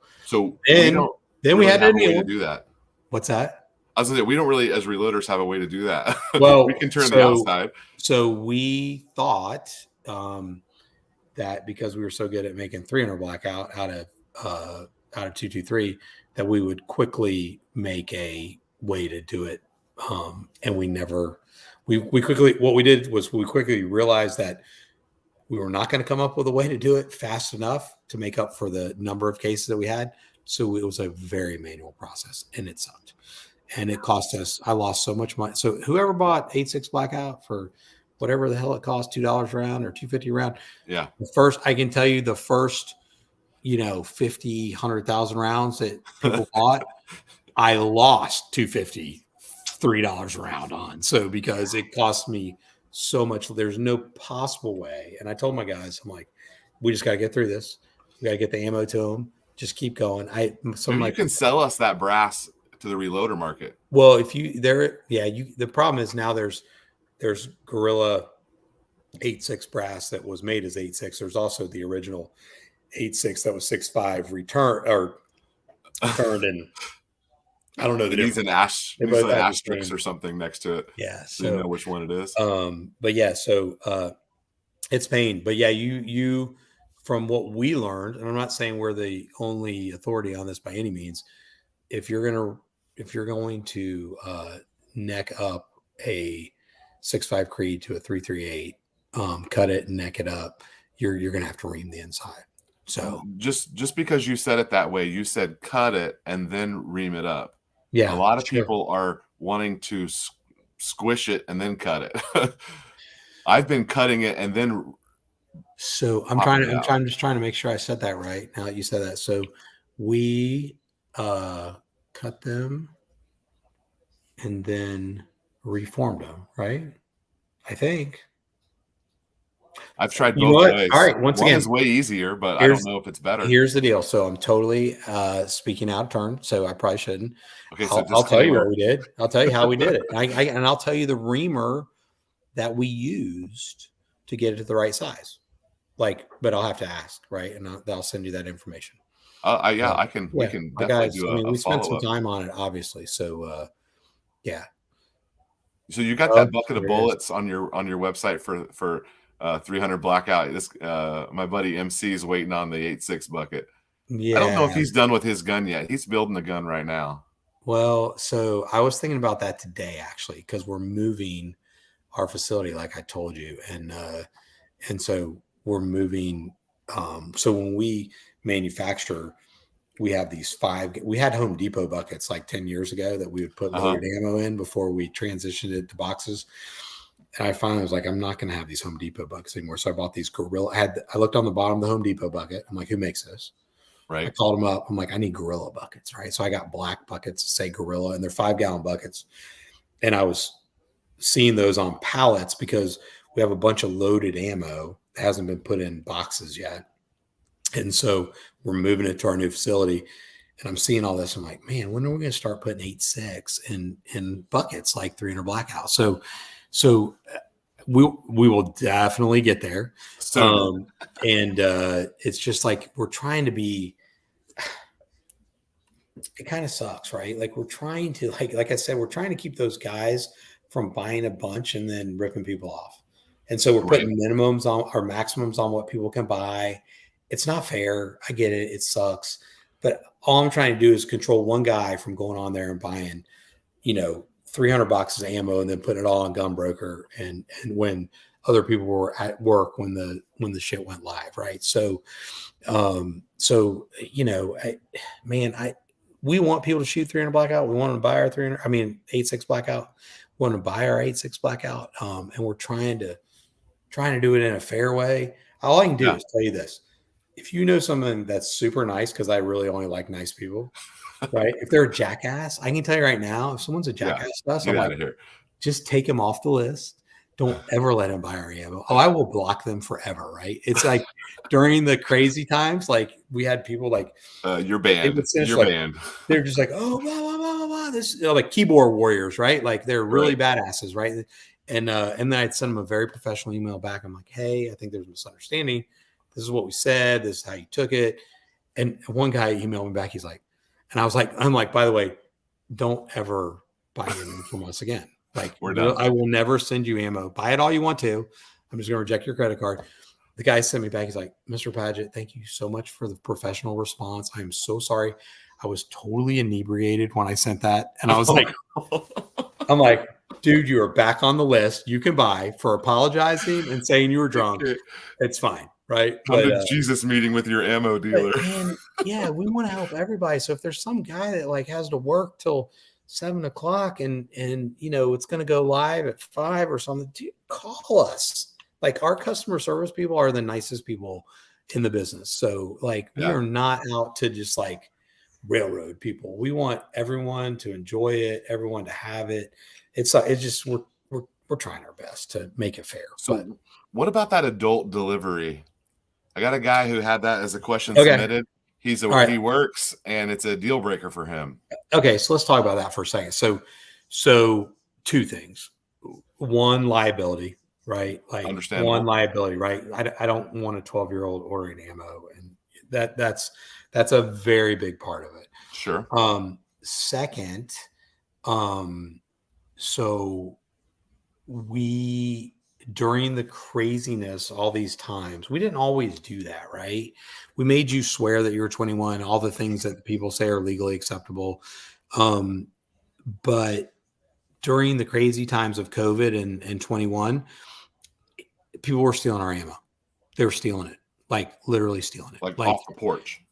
then we had a way to do that. What's that? I was going to say, we don't really, as reloaders, have a way to do that. Well, we can turn the outside. So we thought that because we were so good at making 300 Blackout out of 223, that we would quickly make a way to do it. And we quickly realized that we were not going to come up with a way to do it fast enough to make up for the number of cases that we had. So it was a very manual process, and it sucked. And it cost us, I lost so much money. So whoever bought 8.6 Blackout for whatever the hell it cost, $2 a round or $2.50 a round. Yeah. I can tell you the first, 50, 100,000 rounds that people bought, I lost $2.50, $3 a round on. So because it cost me so much, there's no possible way. And I told my guys, I'm like, we just got to get through this. We got to get the ammo to them. Just keep going. You can sell us that brass to the reloader market. Well, the problem is now there's Gorilla 8.6 brass that was made as 8.6. There's also the original 8.6 that was 6.5 returned, and I don't know the difference. Needs an asterisk or something next to it. Yeah, so you know which one it is. But yeah, so it's pain. But yeah, you from what we learned, and I'm not saying we're the only authority on this by any means. If you're going to neck up a 6.5 Creed to a 338, cut it and neck it up, you're going to have to ream the inside. So just because you said it that way, you said cut it and then ream it up. Yeah, a lot of people are wanting to squish it and then cut it. I've been cutting it and then. So I'm just trying to make sure I said that right. Now that you said that, so we cut them and then reformed them, right? I think. I've tried both ways. All right, once again, is way easier, but I don't know if it's better. Here's the deal. So I'm totally speaking out of turn, so I probably shouldn't. Okay, so I'll tell you what we did. I'll tell you how we did it. And I'll tell you the reamer that we used to get it to the right size. But I'll have to ask, right? And I'll send you that information. I can. We can definitely do a we spent some follow-up. time on it, obviously. So, yeah. So you got that Bugs bucket of rares. bullets on your website for 300 Blackout. This my buddy MC is waiting on the 8.6 bucket. I don't know Yeah. if he's done with his gun yet. He's building the gun right now. Well, so I was thinking about that today actually, because we're moving our facility, like I told you, and so we're moving. So when we manufacture, we have these we had Home Depot buckets like 10 years ago that we would put Uh-huh. loaded ammo in before we transitioned it to boxes. And I finally was like, I'm not going to have these Home Depot buckets anymore. So I bought these Gorilla. I looked on the bottom of the Home Depot bucket. I'm like, who makes this? I Right. called them up. I'm like, I need Gorilla buckets, right? So I got black buckets that say Gorilla, and they're 5-gallon buckets. And I was seeing those on pallets because we have a bunch of loaded ammo that hasn't been put in boxes yet. And so we're moving it to our new facility. And I'm seeing all this. I'm like, man, when are we going to start putting 8.6 in buckets like 300 Blackout? So we will definitely get there. Soon. And it's just like we're trying to be. It kind of sucks, right? Like we're trying to like I said, we're trying to keep those guys from buying a bunch and then ripping people off. And so we're Right. putting minimums on or maximums on what people can buy. It's not fair. I get it. It sucks. But all I'm trying to do is control one guy from going on there and buying, 300 boxes of ammo and then putting it all on Gunbroker and when other people were at work when the shit went live, right? So we want people to shoot 300 Blackout. We want them to buy our 8.6 Blackout. We want to buy our 8.6 Blackout. And we're trying to do it in a fair way. All I can do Yeah. is tell you this. If you know something that's super nice, because I really only like nice people, right? If they're a jackass, I can tell you right now, if someone's a Yeah. jackass to us, Get I'm out like, of here. just take them off the list. Don't ever let them buy our ammo. Oh, I will block them forever, right? It's like during the crazy times, like we had people like You're they banned. would finish You're like banned. they're just like, oh, blah, blah, blah, blah, blah. This like keyboard warriors, right? Like they're really Right. badasses, right? And then I'd send them a very professional email back. I'm like, hey, I think there's a misunderstanding. This is what we said. This is how you took it. And one guy emailed me back. He's like, and I'm like, by the way, don't ever buy ammo from us again. Like, We're done. I will never send you ammo. Buy it all you want to. I'm just going to reject your credit card. The guy sent me back. He's like, Mr. Paget, thank you so much for the professional response. I'm so sorry. I was totally inebriated when I sent that. And I was like, I'm like, dude, you are back on the list. You can buy for apologizing and saying you were drunk. It's fine. Right. Come to Jesus meeting with your ammo dealer. But man, yeah, we want to help everybody. So if there's some guy that like has to work till 7 o'clock and it's going to go live at 5 or something, dude, call us. Like our customer service people are the nicest people in the business. So like we are not out to just like railroad people. We want everyone to enjoy it, everyone to have it. It's just we're trying our best to make it fair. So what about that adult delivery? I got a guy who had that as a question Okay. submitted. He works and it's a deal breaker for him. Okay, so let's talk about that for a second. So two things. One, liability, right? Like Understandable. one liability, right? I don't want a 12-year-old ordering ammo, and that's a very big part of it. Sure. Second, so we during the craziness all these times we didn't always do that, right? We made you swear that you were 21, all the things that people say are legally acceptable, but during the crazy times of COVID and 21, people were stealing our ammo. They were stealing it, like literally stealing it, like off the porch.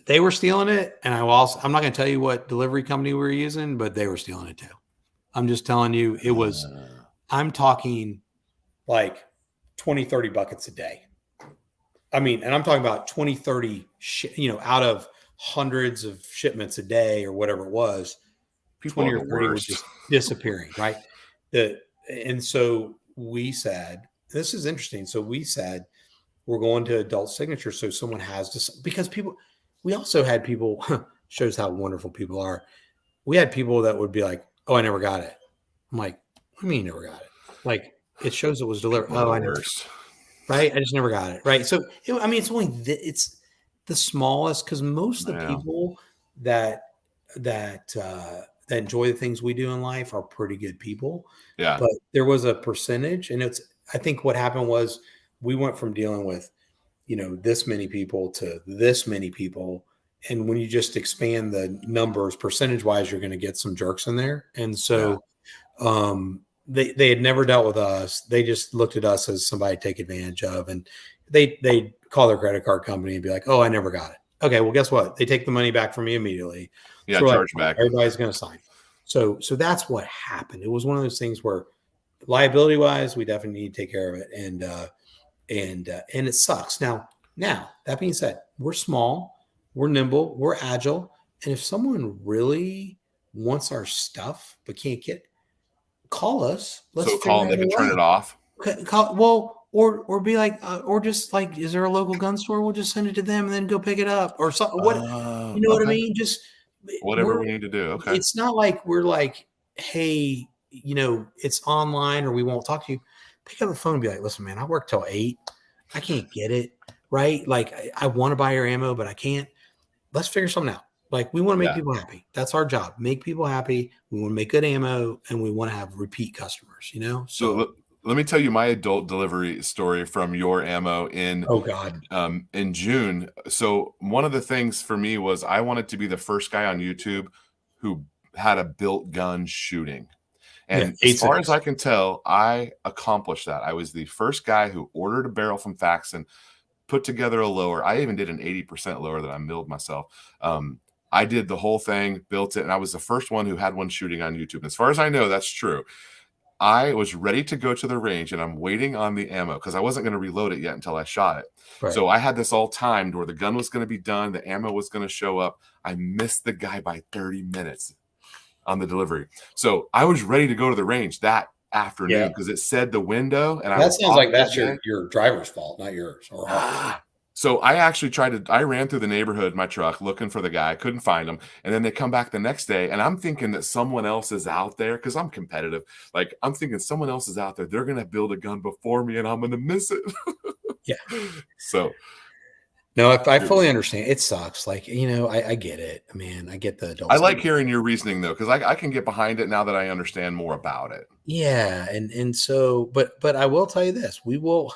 They were stealing it, and I'm not going to tell you what delivery company we were using, but they were stealing it too. I'm just telling you, it was I'm talking like 20, 30 buckets a day. I mean, and I'm talking about 20, 30, out of hundreds of shipments a day or whatever it was, 20 or 30 were just disappearing, right? And so we said, this is interesting. So we said, we're going to adult signature. So someone has to, because we also had people, shows how wonderful people are. We had people that would be like, oh, I never got it. I'm like, what do you mean you never got it? Like, it shows it was delivered. Oh, I never. Right? I just never got it. Right? So, it's only it's the smallest because most of the people that that enjoy the things we do in life are pretty good people. Yeah. But there was a percentage, and I think what happened was we went from dealing with, this many people to this many people. And when you just expand the numbers percentage wise, you're going to get some jerks in there. And Yeah. so they had never dealt with us. They just looked at us as somebody to take advantage of. And they call their credit card company and be like, oh, I never got it. Okay, well, guess what? They take the money back from me immediately. Yeah. So we're like, Chargeback. everybody's going to sign. So that's what happened. It was one of those things where liability wise, we definitely need to take care of it. And it sucks. Now, that being said, we're small, we're nimble, we're agile. And if someone really wants our stuff but can't get it, call us. Let's So call figure them, out they a can turn way. it off. Or be like, or just like, is there a local gun store? We'll just send it to them and then go pick it up or something. What, you know what I Okay. mean? Just Whatever we need to do. Okay. it's not like we're like, hey, it's online or we won't talk to you. Pick up the phone and be like, listen, man, I work till 8. I can't get it. Right. Like I want to buy your ammo, but I can't. Let's figure something out. Like we want to make Yeah. people happy. That's our job. Make people happy. We want to make good ammo and we want to have repeat customers, So let me tell you my adult delivery story from your ammo oh God. in June. So one of the things for me was I wanted to be the first guy on YouTube who had a built gun shooting. And Yeah, as far as 8.6. I can tell, I accomplished that. I was the first guy who ordered a barrel from Faxon, put together a lower. I even did an 80% lower that I milled myself. I did the whole thing, built it, and I was the first one who had one shooting on YouTube. And as far as I know, that's true. I was ready to go to the range, and I'm waiting on the ammo because I wasn't going to reload it yet until I shot it. Right. So I had this all timed where the gun was going to be done, the ammo was going to show up. I missed the guy by 30 minutes on the delivery. So I was ready to go to the range that afternoon because it said the window, and I That was sounds off like that that's day. your driver's fault, not yours or ours. So I actually I ran through the neighborhood in my truck looking for the guy. I couldn't find him. And then they come back the next day and I'm thinking that someone else is out there because I'm competitive. Like I'm thinking someone else is out there. They're going to build a gun before me and I'm going to miss it. Yeah. So. No, I fully understand. It sucks. Like, I get it, man. I get the adults. I like hearing your reasoning though, because I can get behind it now that I understand more about it. Yeah. And so, but I will tell you this, we will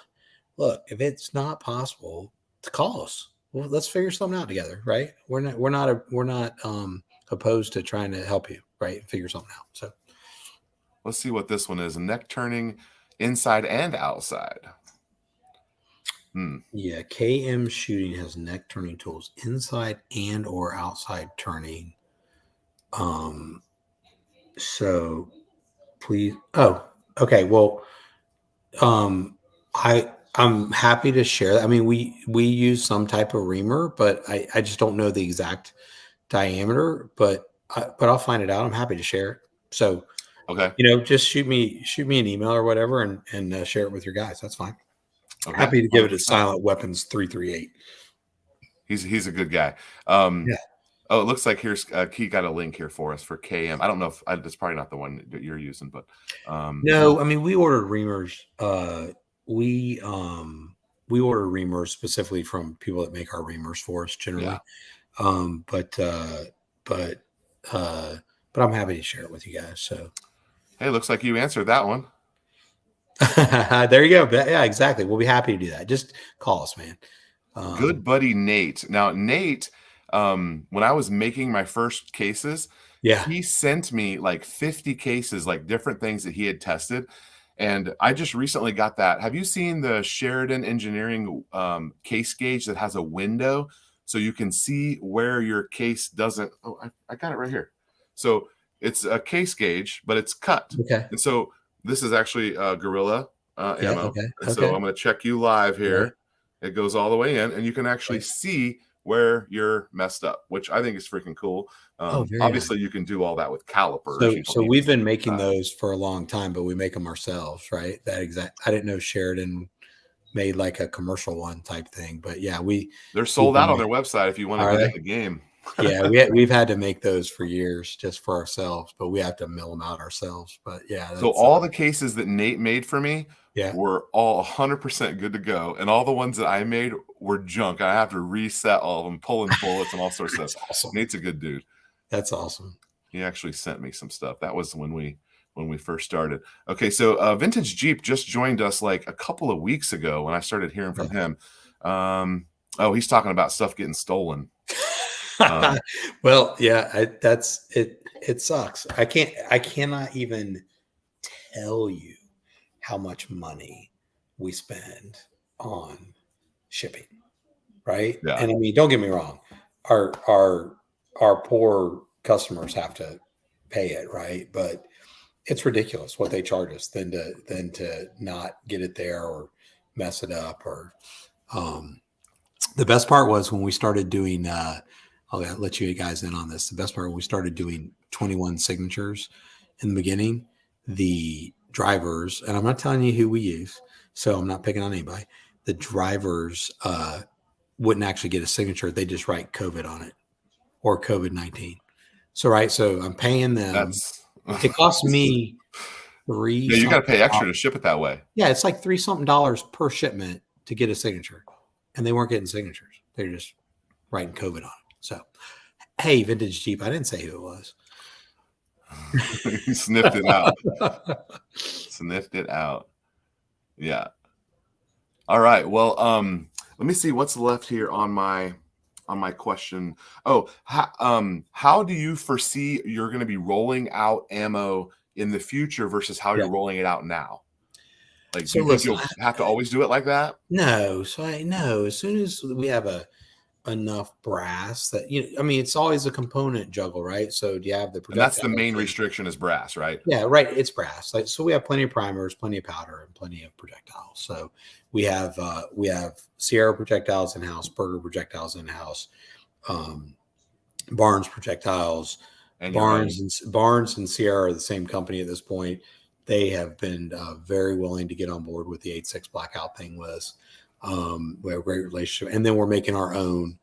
look, if it's not possible to call us, well, let's figure something out together. Right. We're not opposed to trying to help you. Right. Figure something out. So let's see what this one is. Neck turning inside and outside. Yeah, KM shooting has neck turning tools inside and or outside turning. So please. Oh, okay. Well, I'm happy to share that. I mean, we use some type of reamer, but I just don't know the exact diameter. But I'll find it out. I'm happy to share it. So okay, just shoot me an email or whatever, and share it with your guys. That's fine. okay. Happy to give 100%. it a Silent Weapons 338. He's a good guy. Yeah. Oh, it looks like here's Key got a link here for us for KM. I don't know if it's probably not the one that you're using, but no, I mean we ordered reamers. We order reamers specifically from people that make our reamers for us generally. Yeah. But I'm happy to share it with you guys. So hey, looks like you answered that one. there you go. Yeah, exactly. We'll be happy to do that. Just call us, man. Good buddy Nate. Now, Nate, when I was making my first cases, he sent me like 50 cases, like different things that he had tested. And I just recently got that. Have you seen the Sheridan Engineering case gauge that has a window so you can see where your case doesn't? Oh, I got it right here. So it's a case gauge, but it's cut. Okay. And so this is actually Gorilla ammo. Okay. And so I'm going to check you live here. Right. It goes all the way in, and you can actually see where you're messed up, which I think is freaking cool. Obviously, you can do all that with calipers. So we've been making those for a long time, but we make them ourselves, right? I didn't know Sheridan made like a commercial one type thing, but yeah, they're sold out on their website if you want to get in the game. Yeah, we've had to make those for years just for ourselves, but we have to mill them out ourselves. But yeah, so all the cases that Nate made for me were all 100% good to go, and all the ones that I made were junk. I have to reset all of them, pulling bullets and all sorts of stuff. Awesome. Nate's a good dude. That's awesome. He actually sent me some stuff. That was when we first started. Okay, so Vintage Jeep just joined us like a couple of weeks ago when I started hearing from him. Oh, he's talking about stuff getting stolen. Well, yeah, that's it. It sucks. I cannot even tell you how much money we spend on shipping, right? Yeah. And I mean, don't get me wrong, our poor customers have to pay it, right? But it's ridiculous what they charge us than to not get it there or mess it up. Or the best part was when we started doing. I'll let you guys in on this. The best part when we started doing 21 signatures in the beginning, the drivers, and I'm not telling you who we use, so I'm not picking on anybody. The drivers wouldn't actually get a signature; they just write COVID on it or COVID-19. So I'm paying them. That's It costs me three. Yeah, you got to pay extra to ship it that way. Yeah, it's like $3 something per shipment to get a signature, and they weren't getting signatures; they're just writing COVID on it. So, hey, Vintage Jeep, I didn't say who it was. He sniffed it out. Sniffed it out. Yeah. All right. Well, let me see what's left here on my question. Oh, how do you foresee you're going to be rolling out ammo in the future versus how you're rolling it out now? Like, do you think you'll have to always do it like that? No. So I know as soon as we have enough brass that I mean, it's always a component juggle, right? So do you have the projectile? And that's the main restriction is brass, right? Yeah, right. It's brass. Like, so we have plenty of primers, plenty of powder, and plenty of projectiles. So we have Sierra projectiles in house, Burger projectiles in house, Barnes projectiles. And Barnes and Sierra are the same company at this point. They have been very willing to get on board with the 8.6 Blackout thing with us. We have a great relationship, and then we're making our own,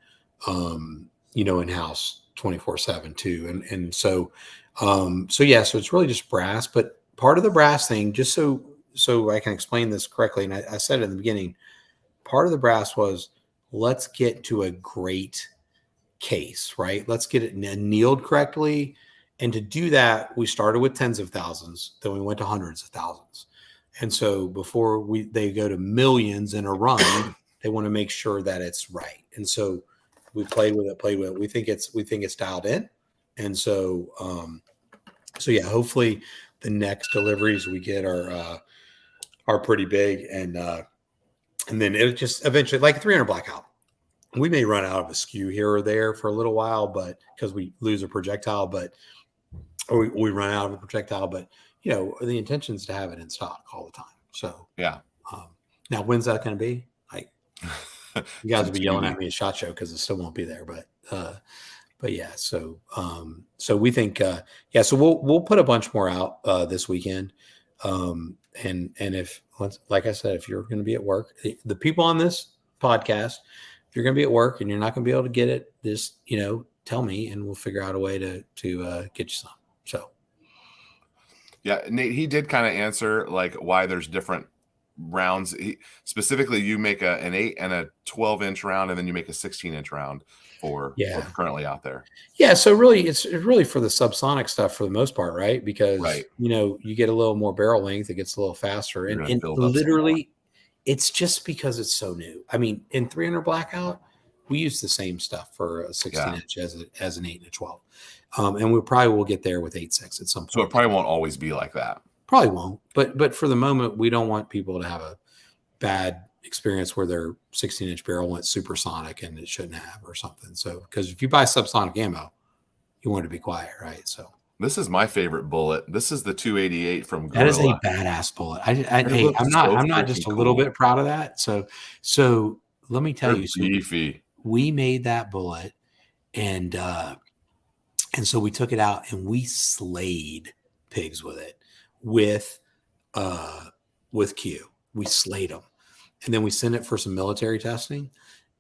in house 24/7 too. And so it's really just brass. But part of the brass thing, just so I can explain this correctly, and I said it in the beginning, part of the brass was let's get to a great case, right? Let's get it annealed correctly. And to do that, we started with tens of thousands, then we went to hundreds of thousands. And so before they go to millions in a run, they want to make sure that it's right. And so we played with it. We think it's dialed in. And so hopefully the next deliveries we get are pretty big. And then it just eventually, like 300 Blackout, we may run out of a SKU here or there for a little while, but because we lose a projectile, or we run out of a projectile, but the intention is to have it in stock all the time. So yeah. Now when's that going to be? Like, you guys will be yelling at me at SHOT Show because it still won't be there. But yeah. So we think so we'll put a bunch more out this weekend. And if, like I said, if you're going to be at work, the people on this podcast, if you're going to be at work and you're not going to be able to get it, just tell me and we'll figure out a way to get you some. So. Yeah, Nate, he did kind of answer like why there's different rounds. Specifically, you make an 8 and a 12-inch round, and then you make a 16-inch round for what's currently out there. Yeah, so really, it's really for the subsonic stuff for the most part, right? Because you get a little more barrel length, it gets a little faster, and literally, it's just because it's so new. I mean, in 300 Blackout, we use the same stuff for a 16-inch as an 8 and a 12. And we probably will get there with 8.6 at some point. So it probably won't always be like that. Probably won't. But for the moment, we don't want people to have a bad experience where their 16-inch barrel went supersonic and it shouldn't have or something. So because if you buy subsonic ammo, you want to be quiet, right? So this is my favorite bullet. This is the 288 from Gorilla. That is a badass bullet. I'm not just a little bit proud of that. So let me tell you, beefy. We made that bullet and so we took it out and we slayed pigs with it with Q. We slayed them. And then we sent it for some military testing.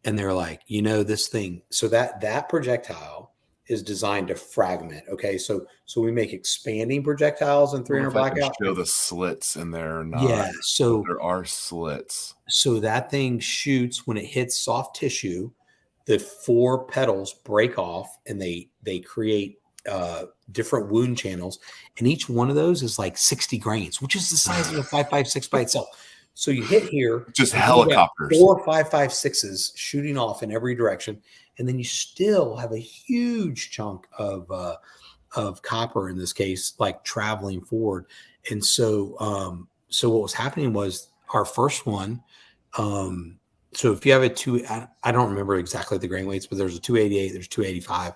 And they're like, this thing. So that projectile is designed to fragment. Okay. So we make expanding projectiles in 300 Blackout. Show the slits in there or not. Yeah. So there are slits. So that thing shoots when it hits soft tissue. The 4 petals break off and they create different wound channels, and each one of those is like 60 grains, which is the size of a 5.56 by itself. So you hit here, Just and then you got helicopters. 4 5.56s shooting off in every direction, and then you still have a huge chunk of copper in this case, like traveling forward. And so, so what was happening was our first one. So if you have I don't remember exactly the grain weights, but there's a 288, there's 285.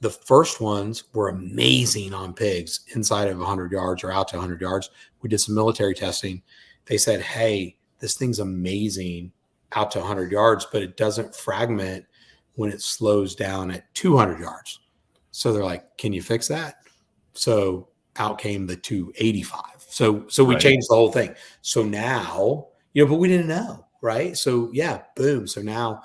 The first ones were amazing on pigs inside of 100 yards or out to 100 yards. We did some military testing. They said, hey, this thing's amazing out to 100 yards, but it doesn't fragment when it slows down at 200 yards. So they're like, can you fix that? So out came the 285. So we changed the whole thing. So now, but we didn't know, right? So yeah, boom. So now,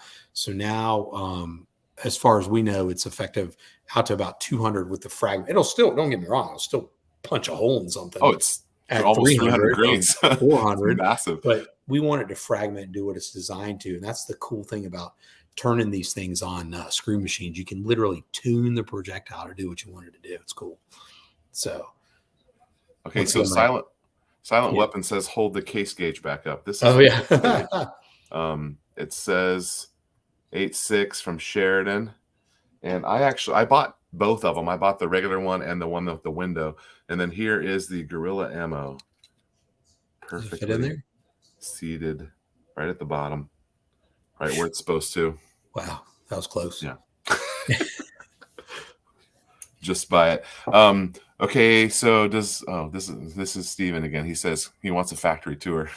as far as we know, it's effective out to about 200 with the fragment. It'll still, don't get me wrong, it'll still punch a hole in something. Oh, it's at almost 300 grains. 400. Massive. But we want it to fragment and do what it's designed to. And that's the cool thing about turning these things on screw machines. You can literally tune the projectile to do what you want it to do. It's cool. So. Okay, so Silent Weapon says hold the case gauge back up. This is it says 8.6 from Sheridan. And I bought both of them. I bought the regular one and the one with the window. And then here is the Gorilla ammo. Perfectly in there? Seated right at the bottom. Right where it's supposed to. Wow, that was close. Yeah. Just by it. Okay, so this is Steven again. He says he wants a factory tour.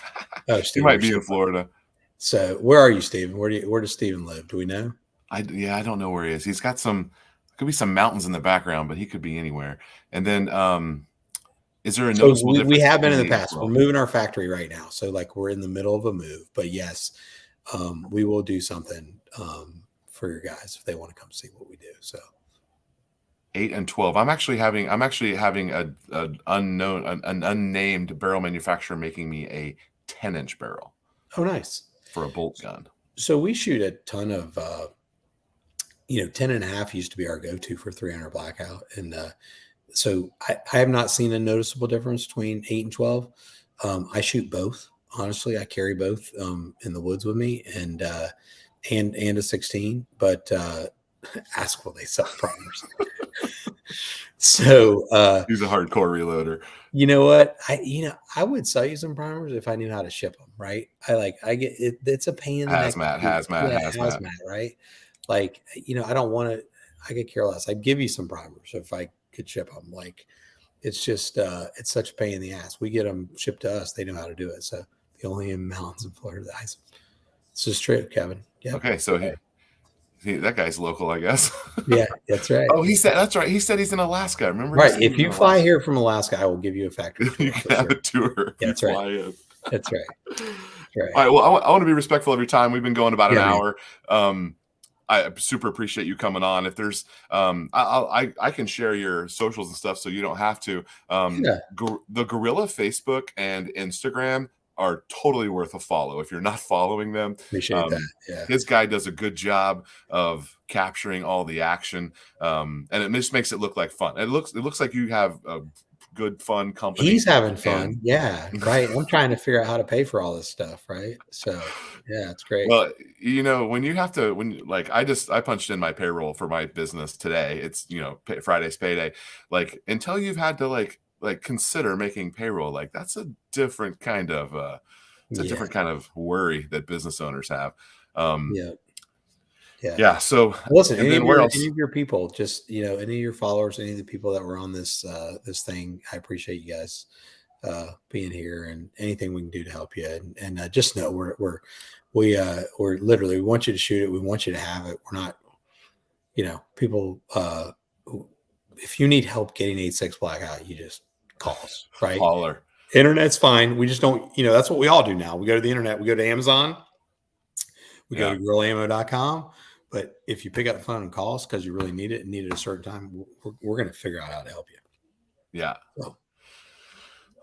Oh, he might be in Florida. So where are you, Steven? Where does Steven live? Do we know? I don't know where he is. He's got could be some mountains in the background, but he could be anywhere. And then is there a noticeable difference? We have been in the past. We're moving our factory right now. So like we're in the middle of a move, but yes, we will do something for your guys if they want to come see what we do. So 8 and 12. I'm actually having an unnamed barrel manufacturer making me a 10-inch barrel. Oh, nice. For a bolt gun. So we shoot a ton of 10.5 used to be our go-to for 300 Blackout. And so I have not seen a noticeable difference between 8 and 12. I shoot both. Honestly, I carry both in the woods with me and a 16, but ask will they sell primers. So he's a hardcore reloader. You know what? I would sell you some primers if I knew how to ship them, right? I get it. It's a pain in the neck. Hazmat, right? Like, I don't want to, I could care less. I'd give you some primers if I could ship them. Like, it's just, it's such a pain in the ass. We get them shipped to us. They know how to do it. So the only in mountains in Florida. This is true, Kevin. Yep. Okay. So that guy's local, I guess. Yeah, that's right. Oh, that's right. He said he's in Alaska. Remember? Right. If you fly here from Alaska, I will give you a factory tour. You can have a tour. Yeah, that's right. That's right. Right. All right. Well, I want to be respectful of your time. We've been going about an hour. I super appreciate you coming on. If there's, I can share your socials and stuff, so you don't have to. The Gorilla Facebook and Instagram are totally worth a follow. If you're not following them, appreciate that. Yeah, his guy does a good job of capturing all the action, and it just makes it look like fun. It looks like you have a good fun company. He's having fun. Yeah, right. I'm trying to figure out how to pay for all this stuff, right? So yeah, it's great. Well, when you have to, I punched in my payroll for my business today. It's Friday's payday. Like, until you've had to like consider making payroll, like that's a different kind of different kind of worry that business owners have. Yeah. So listen, any of your people, just any of your followers, any of the people that were on this thing, I appreciate you guys being here, and anything we can do to help you. And just know we're literally, we want you to shoot it. We want you to have it. We're not, people. If you need help getting 8.6 Blackout, you just call us. Right? Holler. Internet's fine. We just don't. That's what we all do now. We go to the internet. We go to Amazon. We go to GorillaAmmo.com. But if you pick up the phone and call us because you really need it and need it at a certain time, we're going to figure out how to help you. Yeah. So.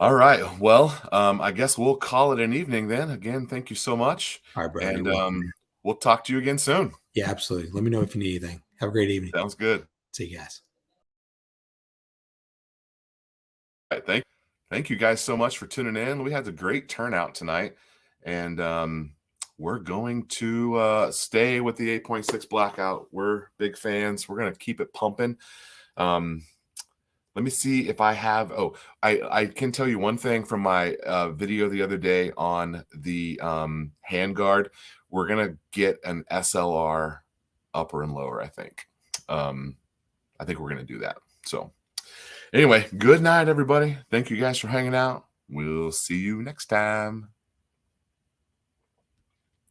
All right. Well, I guess we'll call it an evening then. Again, thank you so much. All right, brother. And we'll talk to you again soon. Yeah, absolutely. Let me know if you need anything. Have a great evening. Sounds good. See you guys. right, thank you guys so much for tuning in. We had a great turnout tonight, and we're going to stay with the 8.6 Blackout. We're big fans. We're going to keep it pumping. Let me see if I have. Oh, I can tell you one thing from my video the other day on the handguard. We're gonna get an SLR upper and lower. I think we're gonna do that. So anyway, good night, everybody. Thank you guys for hanging out. We'll see you next time.